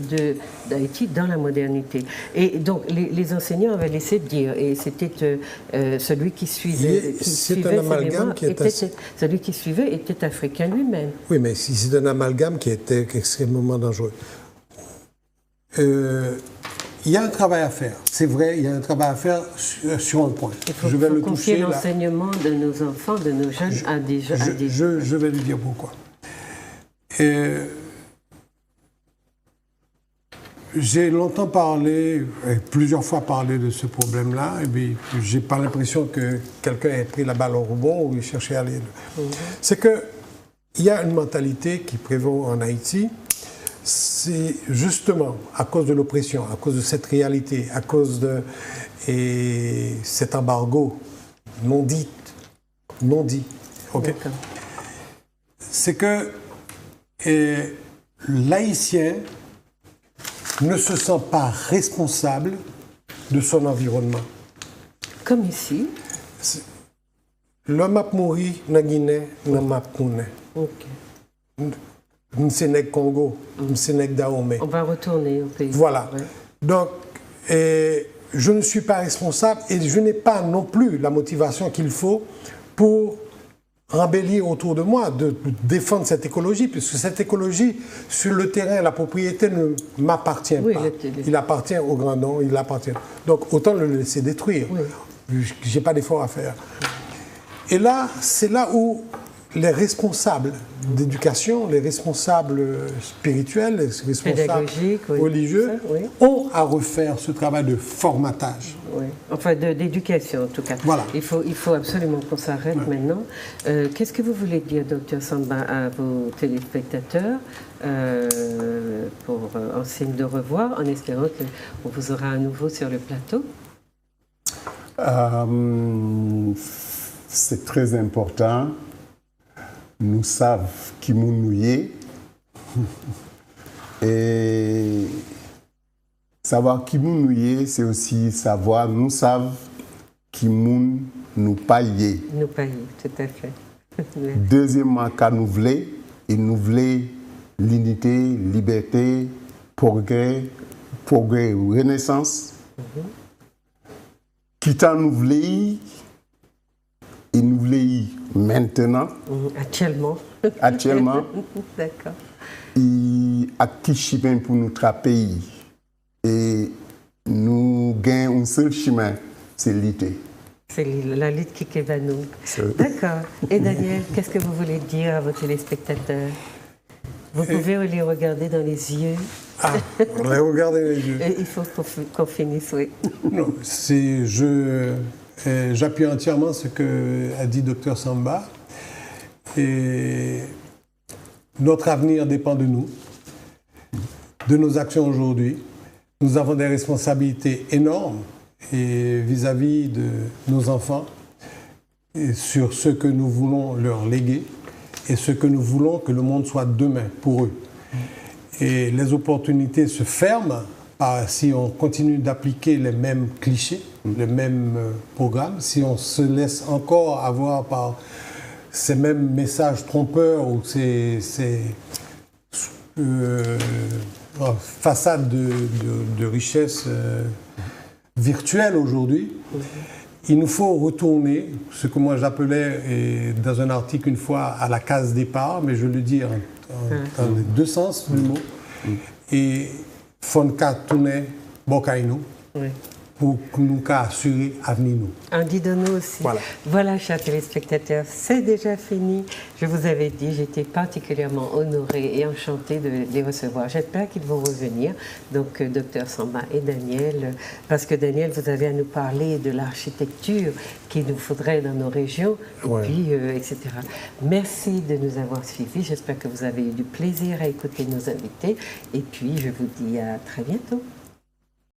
d'Haïti dans la modernité. Et donc les enseignants avaient laissé dire, et c'était celui qui suivait celui qui suivait était africain lui-même. Oui, mais c'est un amalgame qui était extrêmement dangereux. Il y a un travail à faire, c'est vrai, il y a un travail à faire sur un point. Je vais confier l'enseignement de nos enfants, de nos jeunes à des jeunes. Je vais lui dire pourquoi. J'ai longtemps parlé, plusieurs fois parlé de ce problème-là, et puis j'ai pas l'impression que quelqu'un ait pris la balle au rebond ou cherché à aller. C'est qu'il y a une mentalité qui prévaut en Haïti. C'est justement à cause de l'oppression, à cause de cette réalité, à cause de cet embargo non dit, ok. C'est que l'Haïtien ne se sent pas responsable de son environnement. Comme ici. L'homme a mouru dans Guinée, l'homme a mouru. Ok. M'sénèque Congo, m'sénèque Dahomey. On va retourner au pays. Voilà. Ouais. Donc, je ne suis pas responsable et je n'ai pas non plus la motivation qu'il faut pour embellir autour de moi, de défendre cette écologie, puisque cette écologie, sur le terrain, la propriété ne m'appartient pas. Il appartient au grand nom, il appartient. Donc, autant le laisser détruire. Oui. Je n'ai pas d'effort à faire. Et là, c'est là où les responsables d'éducation, les responsables spirituels, les responsables religieux ont à refaire ce travail de formatage. Oui. Enfin, d'éducation en tout cas. Voilà. Il faut absolument qu'on s'arrête maintenant. Qu'est-ce que vous voulez dire, Dr Samba, à vos téléspectateurs en signe de revoir, en espérant qu'on vous aura à nouveau sur le plateau? C'est très important nous savent qui nous y et savoir qui nous y c'est aussi savoir nous savent qui nous payer. Nous payer, tout à fait. Deuxièmement, qu'à nous voulons, et nous voulons l'unité, liberté, progrès, renaissance. Qui t'en nous voulons, et nous voulons maintenant. Actuellement. Actuellement. D'accord. Et à qui chemin pour notre pays. Et nous gagnons un seul chemin, c'est l'unité. C'est la lutte qui va nous. D'accord. Et Daniel, qu'est-ce que vous voulez dire à vos téléspectateurs? Vous pouvez les regarder dans les yeux. Ah, les regarder dans les yeux. Et il faut qu'on finisse, oui. Non, j'appuie entièrement ce qu'a dit Dr Samba. Et notre avenir dépend de nous, de nos actions aujourd'hui. Nous avons des responsabilités énormes et vis-à-vis de nos enfants et sur ce que nous voulons leur léguer et ce que nous voulons que le monde soit demain pour eux. Et les opportunités se ferment si on continue d'appliquer les mêmes clichés, les mêmes programmes, si on se laisse encore avoir par ces mêmes messages trompeurs ou ces façades de richesse virtuelle aujourd'hui. Il nous faut retourner, ce que moi j'appelais dans un article une fois à la case départ, mais je le dis dans les deux sens du mot, et Fonka Tourné Bokaino, pour nous assurer l'avenir nous. En dit de nous aussi. Voilà, chers téléspectateurs, c'est déjà fini. Je vous avais dit, j'étais particulièrement honorée et enchantée de les recevoir. J'espère qu'ils vont revenir, donc Dr Samba et Daniel, parce que Daniel, vous avez à nous parler de l'architecture qu'il nous faudrait dans nos régions, et puis, etc. Merci de nous avoir suivis. J'espère que vous avez eu du plaisir à écouter nos invités. Et puis, je vous dis à très bientôt.